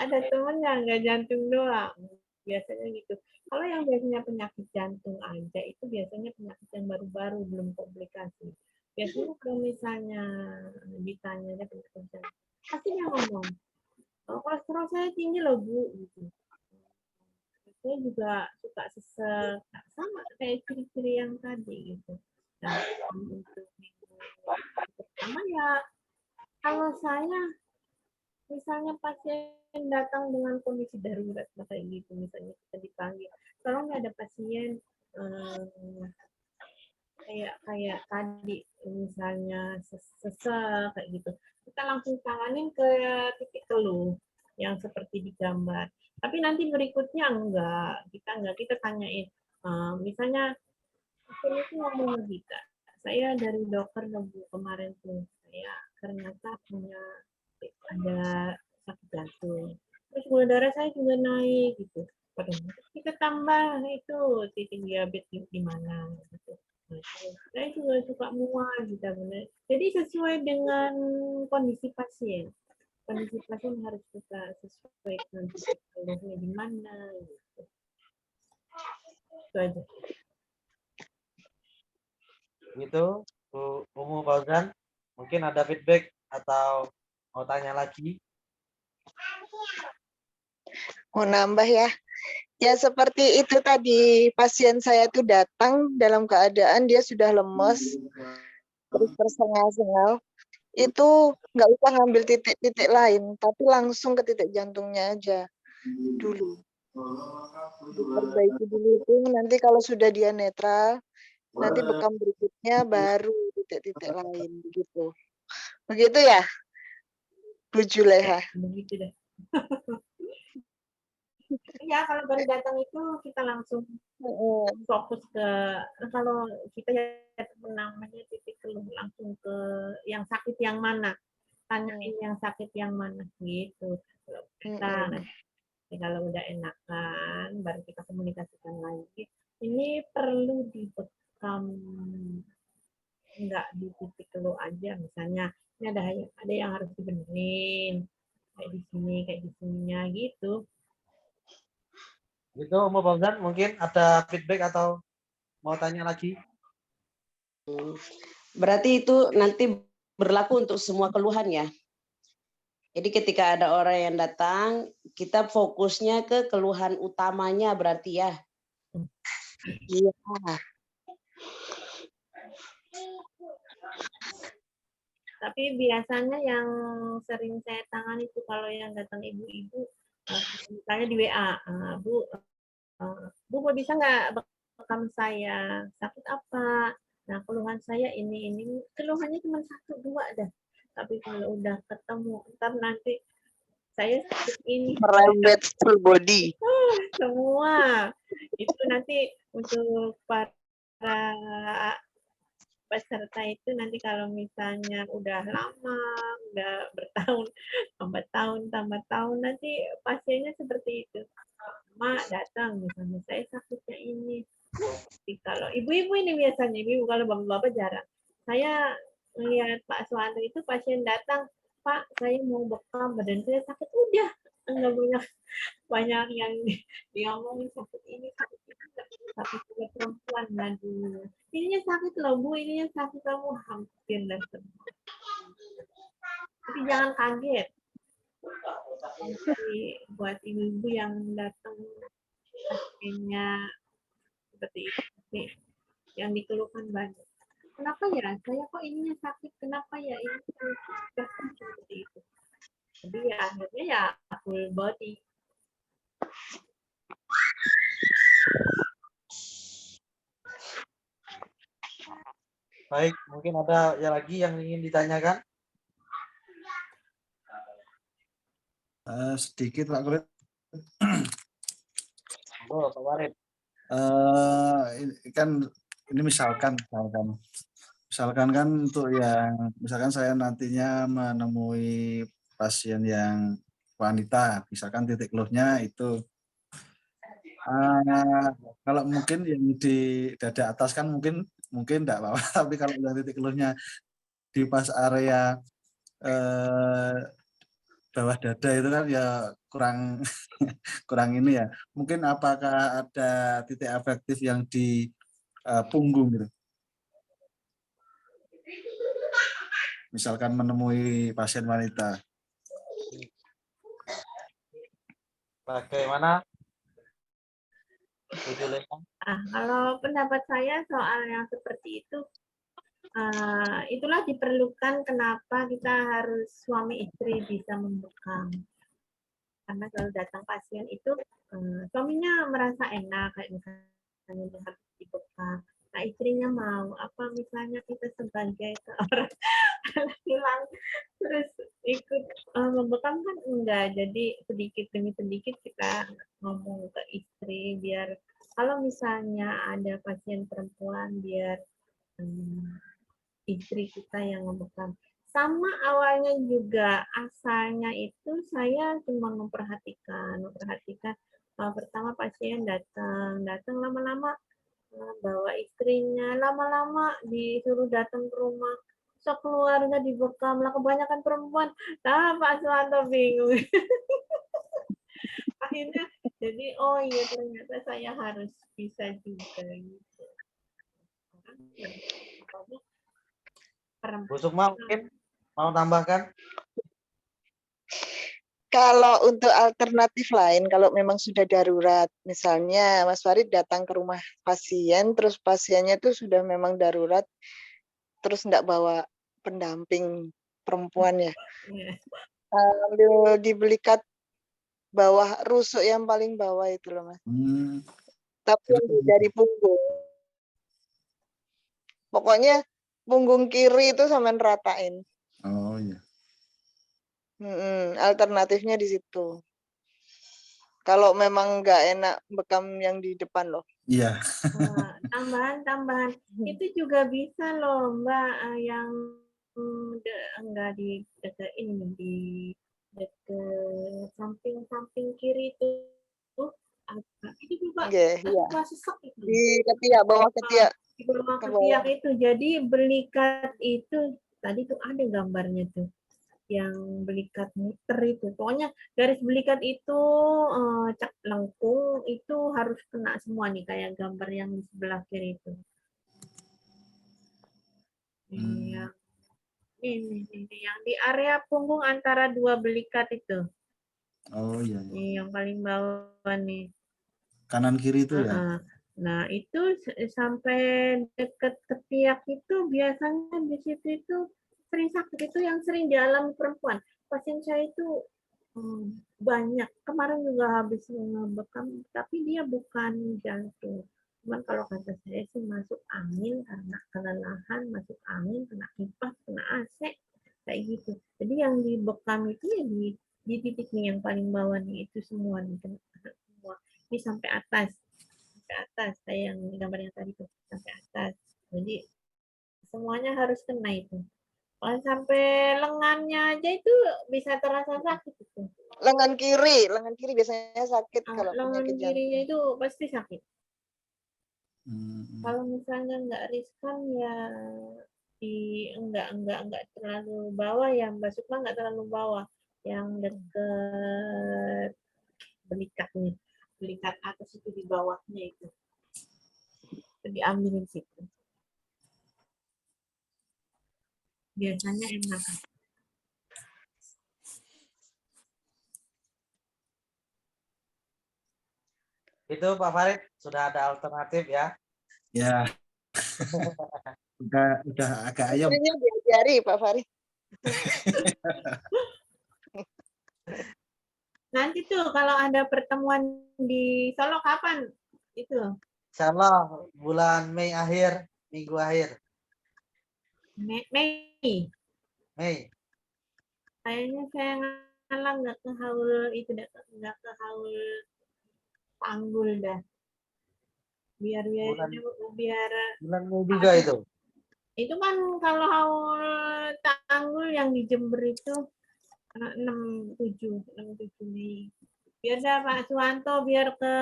S2: Ada temen yang nggak jantung doang, biasanya gitu. Kalau yang biasanya penyakit jantung aja itu biasanya penyakit yang baru-baru belum komplikasi. Biasanya kalau misalnya ditanya penyakit jantung, pasti dia ngomong, kolesterol saya tinggi loh Bu, gitu. Saya juga suka sesek, sama kayak ciri-ciri yang tadi gitu. Nah, untuk minggu pertama ya, kalau saya misalnya pasien datang dengan kondisi darurat kayak gitu, misalnya kita dipanggil, tolong ada pasien kayak tadi misalnya sesek kayak gitu, kita langsung tanganin ke titik keluh yang seperti di gambar. Tapi nanti berikutnya kita tanyain, misalnya pasien itu ngomong ke kita, saya dari dokter kemarin tuh, saya ternyata punya ada sakit jantung. Terus gula darah saya juga naik gitu. Kita tambah itu titik diabetes di mana gitu. Saya juga suka mual gitu benar. Jadi sesuai dengan kondisi pasien. Kondisi pasien harus kita sesuaikan titik keluhnya di mana gitu. Itu aja.
S1: Gitu, Bu Umu Fauzan. Mungkin ada feedback atau mau tanya lagi?
S6: Mau nambah ya? Ya seperti itu tadi, pasien saya tuh datang dalam keadaan dia sudah lemes, terus tersengal-sengal. Itu nggak usah ngambil titik-titik lain, tapi langsung ke titik jantungnya aja dulu. Diperbaiki dulu itu, nanti kalau sudah dia netral, nanti bekam berikutnya baru titik-titik lain begitu. Begitu ya, Bu Juleha?
S2: Begitu deh. Ya, kalau baru datang itu kita langsung fokus ke, kalau kita ya namanya titik keluh langsung ke yang sakit yang mana, tanyain yang sakit yang mana gitu. Kalau kita nanti kalau udah enakan, baru kita komunikasikan lagi. Ini perlu dibekam, nggak di titik keluh aja. Misalnya ini ada yang harus dibenerin, kayak di sininya gitu.
S1: Gitu, Mbak Fauzan, mungkin ada feedback atau mau tanya lagi?
S7: Berarti itu nanti berlaku untuk semua keluhan ya. Jadi ketika ada orang yang datang, kita fokusnya ke keluhan utamanya berarti ya. Iya.
S2: Tapi biasanya yang sering saya tangani itu kalau yang datang ibu-ibu, misalnya di WA, Bu, Bu bisa nggak bekam saya, sakit apa? Nah, keluhan saya ini. Keluhannya cuma 1-2 dah. Tapi kalau udah ketemu, ntar nanti saya sakit ini.
S6: Merembet full body.
S2: Semua. Itu nanti untuk para peserta itu nanti kalau misalnya udah lama, udah bertahun, tambah tahun, nanti pasiennya seperti itu. Mak datang, misalnya saya sakitnya ini. Jadi kalau ibu-ibu ini biasanya, ibu kalau bapak-bapak jarang. Saya melihat Pak Suwanto itu pasien datang, Pak, saya mau bekam, badan saya sakit, udah. Enggak banyak yang diomongin sakit ini, tapi juga perempuan lagi. Ininya sakit loh Bu, ininya sakit, kamu hampir dah semua. Tapi jangan kaget. Jadi buat ibu-ibu yang datang pasiennya seperti itu, yang dikeluhkan banyak. Kenapa ya? Saya kok ininya sakit? Kenapa ya ini seperti itu? Jadi ya akhirnya ya full body.
S1: Baik, mungkin ada ya lagi yang ingin ditanyakan?
S3: Sedikit Pak Kulit.
S1: Oh, Pak Warid.
S3: Ini misalkan kan untuk yang misalkan saya nantinya menemui pasien yang wanita, misalkan titik keluhnya itu kalau mungkin yang di dada atas kan mungkin enggak apa-apa, tapi kalau yang titik keluhnya di pas area bawah dada itu kan ya kurang kurang ini ya. Mungkin apakah ada titik efektif yang di punggung gitu? Misalkan menemui pasien wanita.
S1: Bagaimana?
S2: Kalau pendapat saya soal yang seperti itu, itulah diperlukan kenapa kita harus suami istri bisa membekam. Karena kalau datang pasien itu suaminya merasa enak kayak misalnya dia harus dibekam. Nah istrinya mau apa misalnya kita sebagai seorang hilang terus ikut membekam kan enggak. Jadi sedikit demi sedikit kita ngomong ke istri biar kalau misalnya ada pasien perempuan biar istri kita yang membekam. Sama awalnya juga asalnya itu saya cuma memperhatikan pertama pasien datang lama-lama bawa istrinya, lama-lama disuruh datang ke rumah, sekeluarga dibekam lah, kebanyakan perempuan. Nah Pak Suwanto bingung. Akhirnya jadi oh iya ternyata saya harus bisa juga gitu.
S1: Bu Sukma mungkin mau tambahkan?
S6: Kalau untuk alternatif lain, kalau memang sudah darurat, misalnya Mas Farid datang ke rumah pasien, terus pasiennya itu sudah memang darurat, terus enggak bawa pendamping perempuan ya, ambil dibelikan bawah rusuk yang paling bawah itu loh Mas. Tapi dari punggung. Pokoknya punggung kiri itu sampean ratain.
S3: Oh iya.
S6: Alternatifnya di situ. Kalau memang nggak enak bekam yang di depan loh.
S3: Iya.
S2: Tambahan itu juga bisa loh Mbak, yang enggak di dekat ini, di dekat samping kiri itu itu juga
S6: Nggih, iya.
S2: suka sesek itu.
S6: Di ketiak, bawah ketiak.
S2: Di bawah
S6: Ke
S2: ketiak
S6: bawah.
S2: itu. Jadi belikat itu tadi tuh ada gambarnya tuh, yang belikat muter itu. Pokoknya garis belikat itu cak lengkung itu harus kena semua nih, kayak gambar yang di sebelah kiri itu. Iya. Ini yang di area punggung antara dua belikat itu.
S3: Oh iya, iya.
S2: Nih yang paling bawah nih.
S3: Kanan kiri itu ya.
S2: Nah, itu sampai dekat ketiak itu biasanya di situ itu sering sakit, itu yang sering dialami perempuan. Pasien saya itu banyak. Kemarin juga habis ngebekam, tapi dia bukan jantung. Cuman kalau kata saya sih masuk angin karena kelelahan, masuk angin, kena kipas, kena AC, kayak gitu. Jadi yang dibekam itu ya di titik nih yang paling bawah nih, itu semua nih, semua. Ini sampai atas saya yang gambar yang tadi tuh sampai atas, jadi semuanya harus kena itu. Kalau sampai lengannya aja itu bisa terasa sakit itu.
S6: Lengan kiri biasanya sakit kalau
S2: Lengan
S6: penyakit
S2: kirinya
S6: jantung.
S2: itu pasti sakit. Kalau misalnya nggak riskan ya enggak terlalu bawah ya Mbak Sukma, nggak terlalu bawah, yang deket belikatnya, belikat atas itu di bawahnya itu diambilin situ. Biasanya enak.
S1: Itu Pak Farid sudah ada alternatif ya.
S3: Ya. udah agak ayam.
S6: Istrinya diajari Pak Farid.
S2: Nanti tuh kalau ada pertemuan di Solo kapan? Itu.
S1: Insyaallah bulan Mei akhir, minggu akhir.
S2: Mei.
S1: Mei.
S2: Kayaknya saya ngalang nggak ke haul itu, nggak ke haul Panggul dah. Biar
S1: Bulan Mei juga itu.
S2: Itu kan kalau haul Tanggul yang di Jember itu 6-7 Mei. Biar dah Pak Suwanto biar ke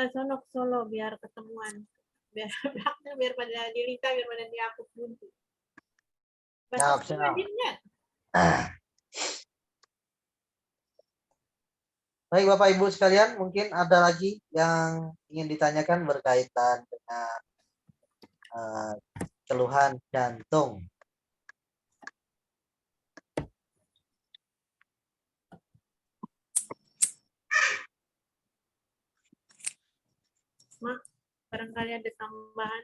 S2: sono ke Solo biar ketemuan. Biar pada dilita, biar pada diapuk buntu.
S1: Siap. Baik Bapak Ibu sekalian, mungkin ada lagi yang ingin ditanyakan berkaitan dengan keluhan jantung.
S2: Mak, barangkali ada tambahan.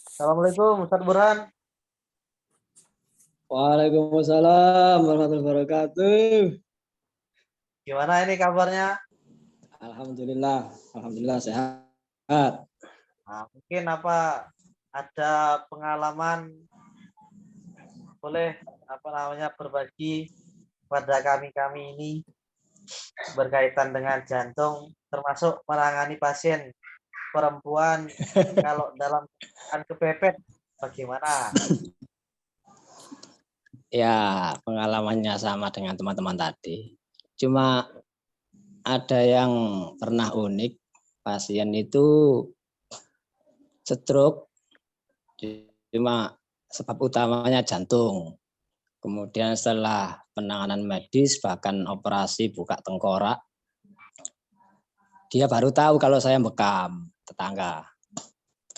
S1: Assalamualaikum Ustaz Burhan.
S8: Waalaikumsalam warahmatullahi wabarakatuh.
S1: Gimana ini kabarnya?
S8: Alhamdulillah sehat.
S1: Nah, mungkin ada pengalaman boleh berbagi pada kami ini berkaitan dengan jantung, termasuk menangani pasien perempuan kalau dalam kepepet bagaimana?
S8: Ya, pengalamannya sama dengan teman-teman tadi. Cuma ada yang pernah unik, pasien itu stroke, cuma sebab utamanya jantung. Kemudian setelah penanganan medis, bahkan operasi buka tengkorak, dia baru tahu kalau saya bekam. Tetangga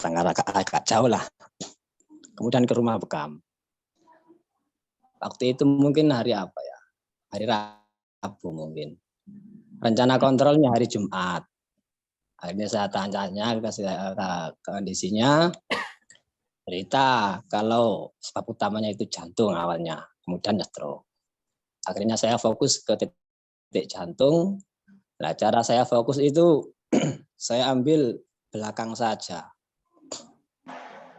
S8: agak jauh lah. Kemudian ke rumah bekam. Waktu itu mungkin hari apa ya? Hari Rabu mungkin. Rencana kontrolnya hari Jumat. Akhirnya saya tanya ke kondisinya, cerita kalau sebab utamanya itu jantung awalnya, kemudian stroke. Akhirnya saya fokus ke titik jantung. Nah, cara saya fokus itu saya ambil belakang saja.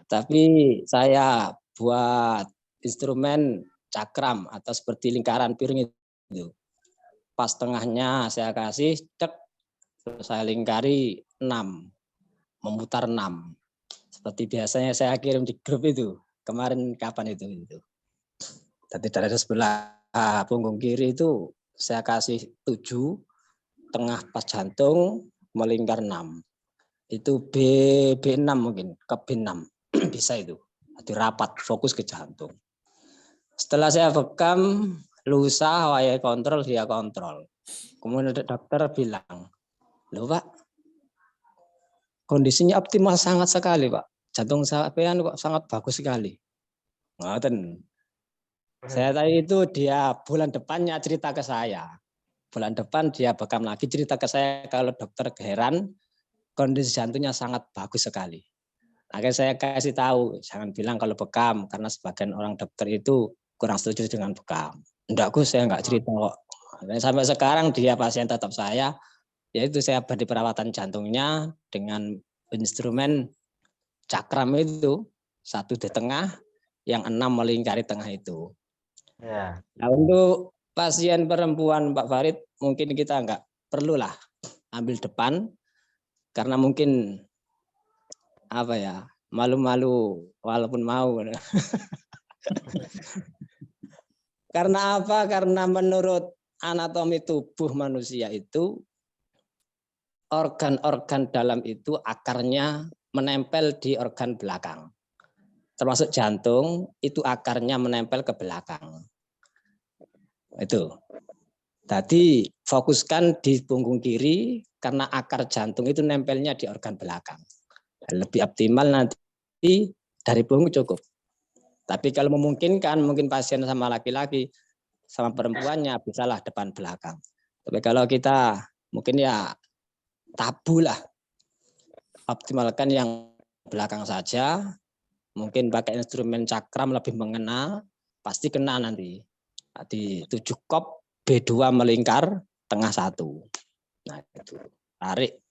S8: Tapi saya buat instrumen cakram atau seperti lingkaran piring Itu. Pas tengahnya saya kasih cek, terus saya lingkari 6, memutar 6. Seperti biasanya saya kirim di grup itu. Kemarin kapan itu? Jadi dari sebelah punggung kiri itu saya kasih 7, tengah pas jantung melingkar 6. Itu B6 mungkin, ke B6 bisa itu. Jadi rapat, fokus ke jantung. Setelah saya bekam, lusa, saya kontrol, dia kontrol. Kemudian dokter bilang, loh Pak, kondisinya optimal sangat sekali Pak. Jantung sampean kok sangat bagus sekali. Ngoten. Saya tadi itu dia bulan depannya cerita ke saya. Bulan depan dia bekam lagi cerita ke saya kalau dokter heran kondisi jantungnya sangat bagus sekali. Akhirnya saya kasih tahu, jangan bilang kalau bekam karena sebagian orang dokter itu kurang setuju dengan bekam. Enggak Gus, saya enggak cerita kok. Sampai sekarang dia pasien tetap saya, yaitu saya beri perawatan jantungnya dengan instrumen cakram itu, 1 di tengah, yang 6 melingkari tengah itu.
S1: Ya.
S8: Nah, untuk pasien perempuan Pak Farid, mungkin kita enggak perlulah ambil depan, karena mungkin apa ya, malu-malu walaupun mau. Karena apa? Karena menurut anatomi tubuh manusia itu organ-organ dalam itu akarnya menempel di organ belakang. Termasuk jantung itu akarnya menempel ke belakang. Itu. Tadi fokuskan di punggung kiri karena akar jantung itu nempelnya di organ belakang. Lebih optimal nanti dari punggung cukup. Tapi kalau memungkinkan, mungkin pasien sama laki-laki, sama perempuannya, bisalah depan belakang. Tapi kalau kita mungkin ya tabu lah, optimalkan yang belakang saja, mungkin pakai instrumen cakram lebih mengena, pasti kena nanti. Di 7 kop, B2 melingkar, tengah 1. Nah itu, tarik.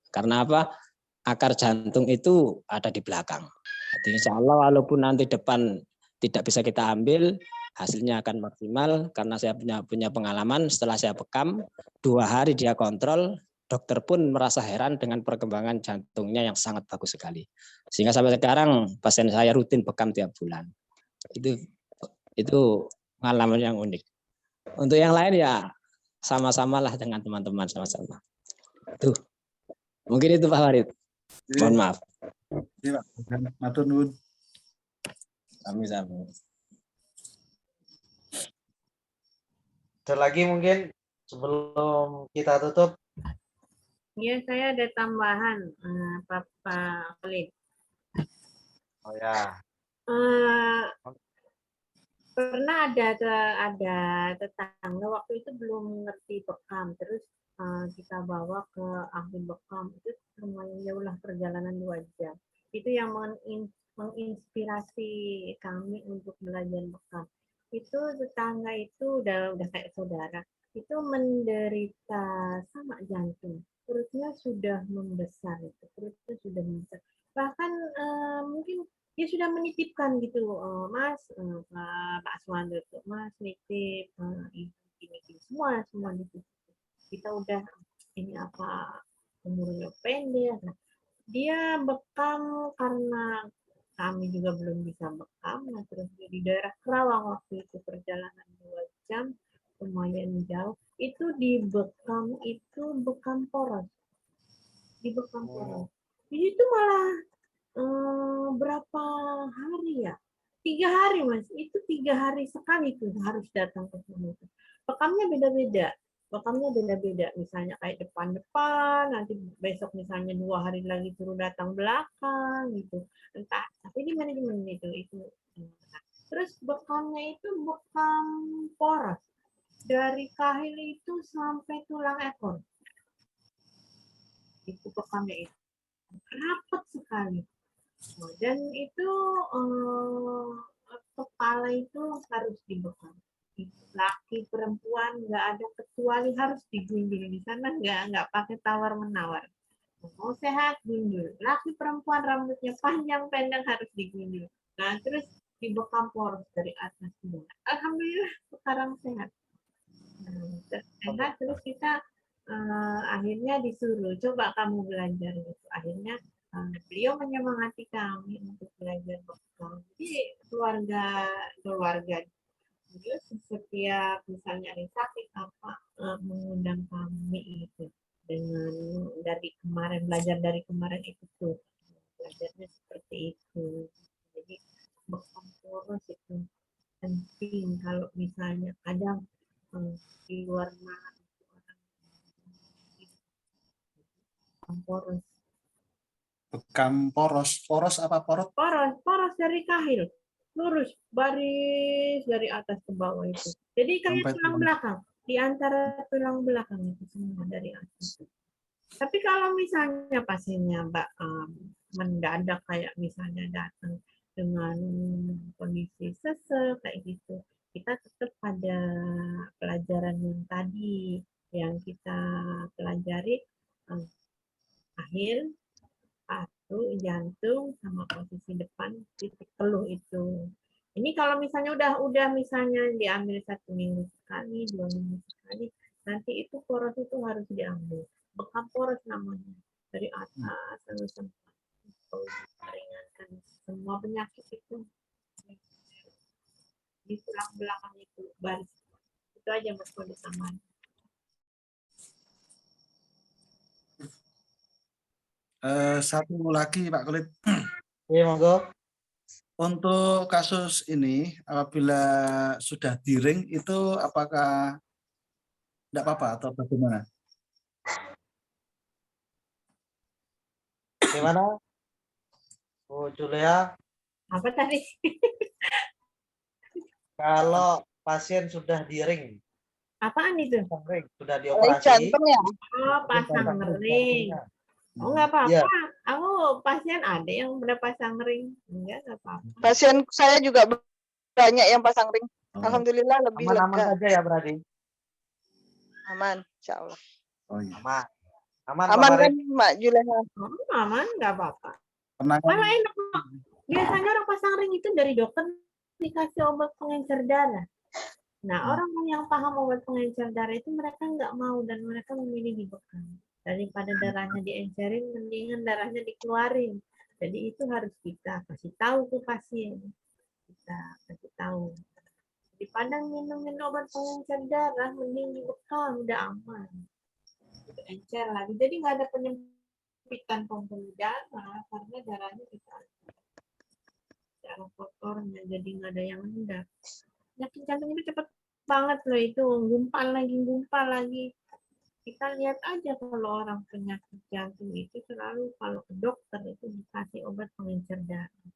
S8: Karena apa? Akar jantung itu ada di belakang. Jadi insya Allah walaupun nanti depan tidak bisa kita ambil, hasilnya akan maksimal karena saya punya pengalaman setelah saya bekam 2 hari dia kontrol, dokter pun merasa heran dengan perkembangan jantungnya yang sangat bagus sekali. Sehingga sampai sekarang pasien saya rutin bekam tiap bulan. Itu pengalaman yang unik. Untuk yang lain ya sama-samalah dengan teman-teman sama-sama. Tuh. Mungkin itu Pak Farid. Mohon maaf.
S3: Iya, Pak. Matur nuwun.
S8: Amin.
S1: Ada lagi mungkin sebelum kita tutup.
S2: Ya, saya ada tambahan, Pak Khalid.
S1: Oh ya.
S2: Pernah ada tetangga waktu itu belum ngerti bekam, terus kita bawa ke ahli bekam, itu lumayan jauh lah perjalanan 2 jam. Itu yang menginspirasi kami untuk belajar bekam. Itu tetangga itu udah kayak saudara, itu menderita sama jantung, perutnya sudah membesar, bahkan mungkin dia sudah menitipkan gitu, Mas, Pak Aswando, Mas nitip gini semua nitip. Kita udah ini apa umurnya pendek. Nah, dia bekam karena kami juga belum bisa bekam. Nah, terus di daerah Kerawang waktu itu perjalanan 2 jam lumayan jauh. Itu bekam poros. Di situ malah berapa hari ya? 3 hari Mas, itu 3 hari sekali tuh harus datang ke sini. Bekamnya beda-beda. Misalnya kayak depan, nanti besok misalnya 2 hari lagi suruh datang belakang gitu. Entah, tapi di manajemen itu. Terus bekamnya itu bekam poros. Dari kahil itu sampai tulang ekor. Itu bekamnya itu. Rapat sekali. Dan itu kepala itu harus dibekam. Laki perempuan nggak ada kecuali harus digundul di sana, nggak pakai tawar menawar. Mau sehat gundul. Laki perempuan rambutnya panjang pendek harus digundul. Nah terus dibekam poros dari atas ke bawah. Alhamdulillah sekarang sehat. Sehat, terus kita akhirnya disuruh coba kamu belajar gitu. Akhirnya beliau menyemangati kami untuk belajar bekal. Jadi keluarga beliau setiap misalnya ada yang sakit apa mengundang kami itu dengan dari kemarin belajar dari kemarin itu tuh belajarnya seperti itu. Jadi bekal poros itu penting kalau misalnya kadang di luar mana orang poros
S3: Bekam poros. Poros apa porot?
S2: poros dari kahil lurus baris dari atas ke bawah itu jadi kayak
S3: Sampai
S2: tulang
S3: tulang.
S2: belakang di antara tulang belakang itu semua dari atas tapi kalau misalnya pasiennya Mbak mendadak kayak misalnya datang dengan kondisi sesek kayak gitu kita tetap pada pelajaran yang tadi yang kita pelajari akhir paru jantung sama posisi depan titik peluh itu ini kalau misalnya udah misalnya diambil 1 minggu sekali 2 minggu sekali nanti itu poros itu harus diambil bekam poros namanya dari atas sampai meringankan semua penyakit itu di tulang belakang itu baris itu aja mas kalau ditambahin.
S3: Satu lagi Pak Kulit.
S1: Iya, monggo.
S3: Untuk kasus ini apabila sudah diring itu apakah tidak apa-apa atau bagaimana?
S1: Gimana? Bu Julia,
S2: Apa tadi?
S1: kalau pasien sudah di-ring,
S2: Apaan itu?
S1: ring, sudah
S6: Oleh
S1: dioperasi,
S6: jantung ya.
S2: Oh, pasang ring. Oh, nggak
S1: Iya.
S2: apa-apa. Aku pasien ada yang udah pasang ring. Enggak apa-apa.
S6: Pasien saya juga banyak yang pasang ring.
S2: Oh,
S6: Alhamdulillah lebih
S1: Aman-aman
S6: lega.
S1: saja ya berarti.
S6: Aman, insya Allah.
S3: Oh iya.
S1: Aman. Aman, Pak
S6: Aman
S1: Farid.
S6: kan Mak Juleha?
S2: aman, nggak apa-apa.
S3: Pernah kan?
S2: Malah enak. Biasanya orang pasang ring itu dari dokter dikasih obat pengencer darah. Nah, orang yang paham obat pengencer darah itu mereka nggak mau dan mereka memilih dibekam. Daripada darahnya diencerin, mendingan darahnya dikeluarin. Jadi itu harus kita kasih tahu ke pasien. Kita kasih tahu. Daripada minumin obat pengencer darah, mending dibekam, udah aman. Itu encer lagi. Jadi nggak ada penyempitan pembuluh darah karena darahnya kita darah kotornya, jadi nggak ada yang hendak. Penyakit jantung itu cepat banget loh itu, gumpal lagi. Kita lihat aja kalau orang penyakit jantung itu selalu kalau ke dokter itu dikasih obat pengencer darah.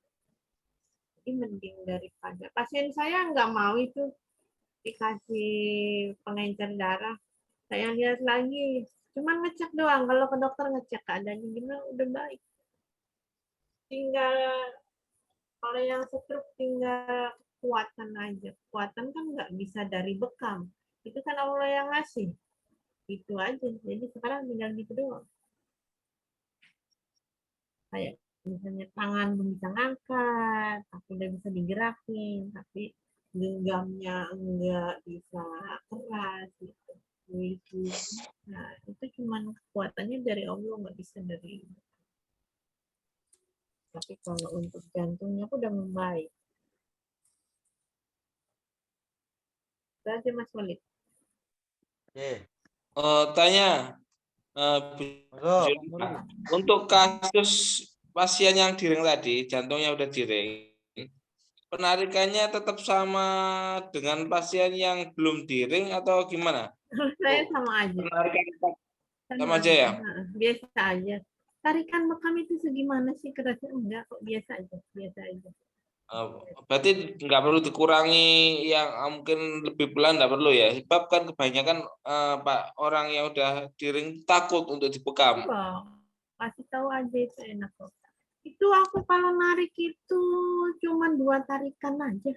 S2: Jadi mending daripada pasien saya nggak mau itu dikasih pengencer darah. Saya lihat lagi, cuman ngecek doang. Kalau ke dokter ngecek keadaannya gimana udah baik. Tinggal kalau yang stroke tinggal kekuatan aja. Kekuatan kan nggak bisa dari bekam. Itu kan Allah yang ngasih. Itu aja. Jadi sekarang tinggal gitu doang. Kayak misalnya tangan belum bisa ngangkat, tapi udah bisa digerakin, tapi genggamnya enggak bisa keras gitu. Nah, itu cuman kekuatannya dari Allah, nggak bisa dari. Tapi kalau untuk jantungnya udah membaik. Berarti Mas Walid.
S1: Oke.
S5: Tanya, Bu
S1: Monggo.
S5: Julia, untuk kasus pasien yang diring tadi, jantungnya udah diring, penarikannya tetap sama dengan pasien yang belum diring atau gimana?
S2: Saya sama aja.
S5: Penarikan sama aja ya?
S2: Biasa aja. Tarikan bekam itu segimana sih kerasnya? Enggak kok, biasa aja.
S5: Berarti nggak perlu dikurangi yang mungkin lebih pelan, nggak perlu ya, sebab kan kebanyakan Pak orang yang udah diring takut untuk dibekam.
S2: Kasih tahu aja itu enak kok. Itu aku kalau narik itu cuma 2 tarikan aja.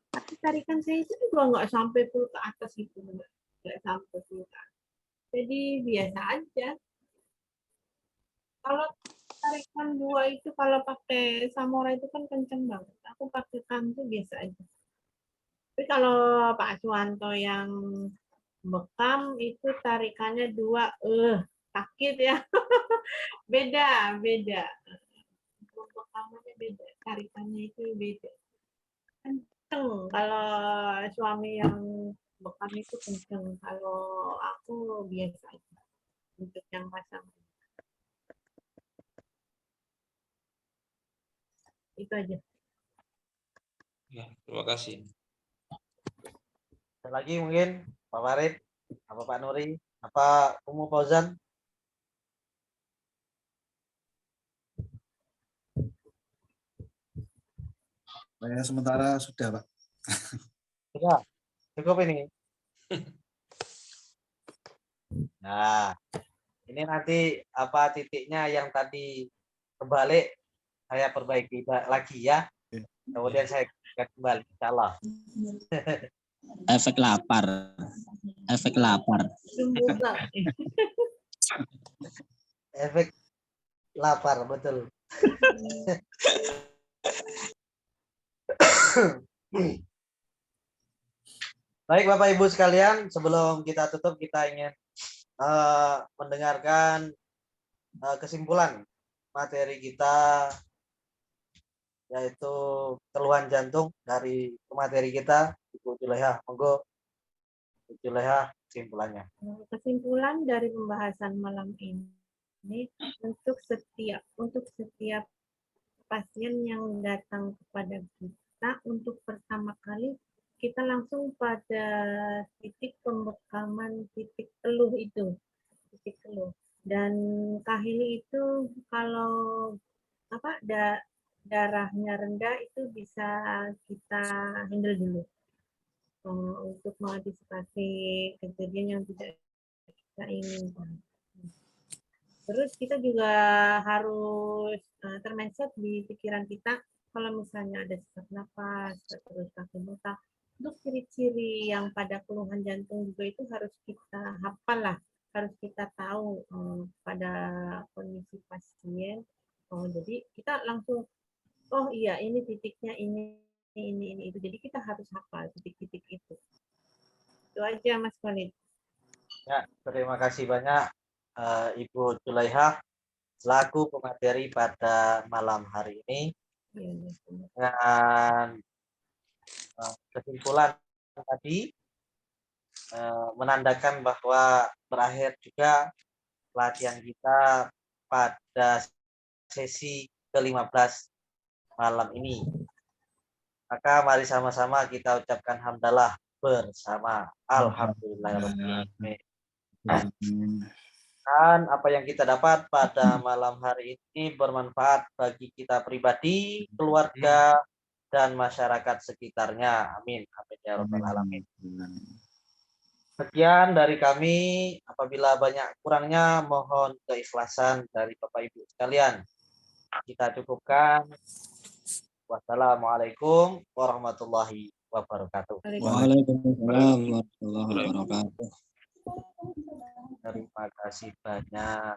S2: Tapi tarikan saya itu juga nggak sampai full ke atas gitu, nggak sampai full ke atas. Jadi biasa aja. Kalau tarikan 2 itu kalau pakai samurai itu kan kenceng banget. Aku pakai kantu biasa aja. Tapi kalau Pak Suwanto yang Bekam itu tarikannya 2, sakit ya. Beda. Bekamannya beda, tarikannya itu beda. Kenceng kalau suami yang bekam itu kenceng. Kalau aku biasa aja untuk yang pasang. Itu aja.
S5: Ya, terima kasih.
S1: Ada lagi mungkin Pak Farid, apa Pak Nuri, apa Umu Fauzan?
S3: Saya sementara sudah, Pak.
S1: Sudah, cukup ini. Nah, ini nanti apa titiknya yang tadi kebalik saya perbaiki lagi ya. Kemudian saya kembali, insya Allah.
S8: Efek lapar.
S1: Efek lapar, betul. Baik Bapak Ibu sekalian, sebelum kita tutup kita ingin mendengarkan kesimpulan materi kita, yaitu keluhan jantung dari materi kita. Ibu Juleha, monggo Ibu Juleha kesimpulannya.
S2: Kesimpulan dari pembahasan malam ini untuk setiap pasien yang datang kepada kita untuk pertama kali kita langsung pada titik pembekaman titik teluh itu, titik teluh. Dan kahili itu kalau darahnya rendah itu bisa kita handle dulu untuk mengantisipasi kejadian yang tidak kita inginkan. Terus kita juga harus termindset di pikiran kita kalau misalnya ada sesak napas, terus kaki bengkak. Untuk ciri-ciri yang pada keluhan jantung juga itu harus kita hafal lah, harus kita tahu pada kondisi pasien. Jadi kita langsung, oh iya ini titiknya ini itu. Jadi kita harus hafal titik-titik itu. Itu aja Mas Khalid.
S1: Ya, terima kasih banyak Ibu Julaiha selaku pemateri pada malam hari ini. Dengan kesimpulan tadi menandakan bahwa berakhir juga pelatihan kita pada sesi ke-15 malam ini. Maka mari sama-sama kita ucapkan hamdalah bersama. Alhamdulillahirrahmanirrahim. Dan apa yang kita dapat pada malam hari ini bermanfaat bagi kita pribadi, keluarga, dan masyarakat sekitarnya. Amin. Amin ya rabbal alamin. Sekian dari kami. Apabila banyak kurangnya, mohon keikhlasan dari Bapak Ibu sekalian. Kita cukupkan. Wassalamualaikum warahmatullahi wabarakatuh.
S8: Waalaikumsalam warahmatullahi wabarakatuh.
S1: Terima kasih banyak.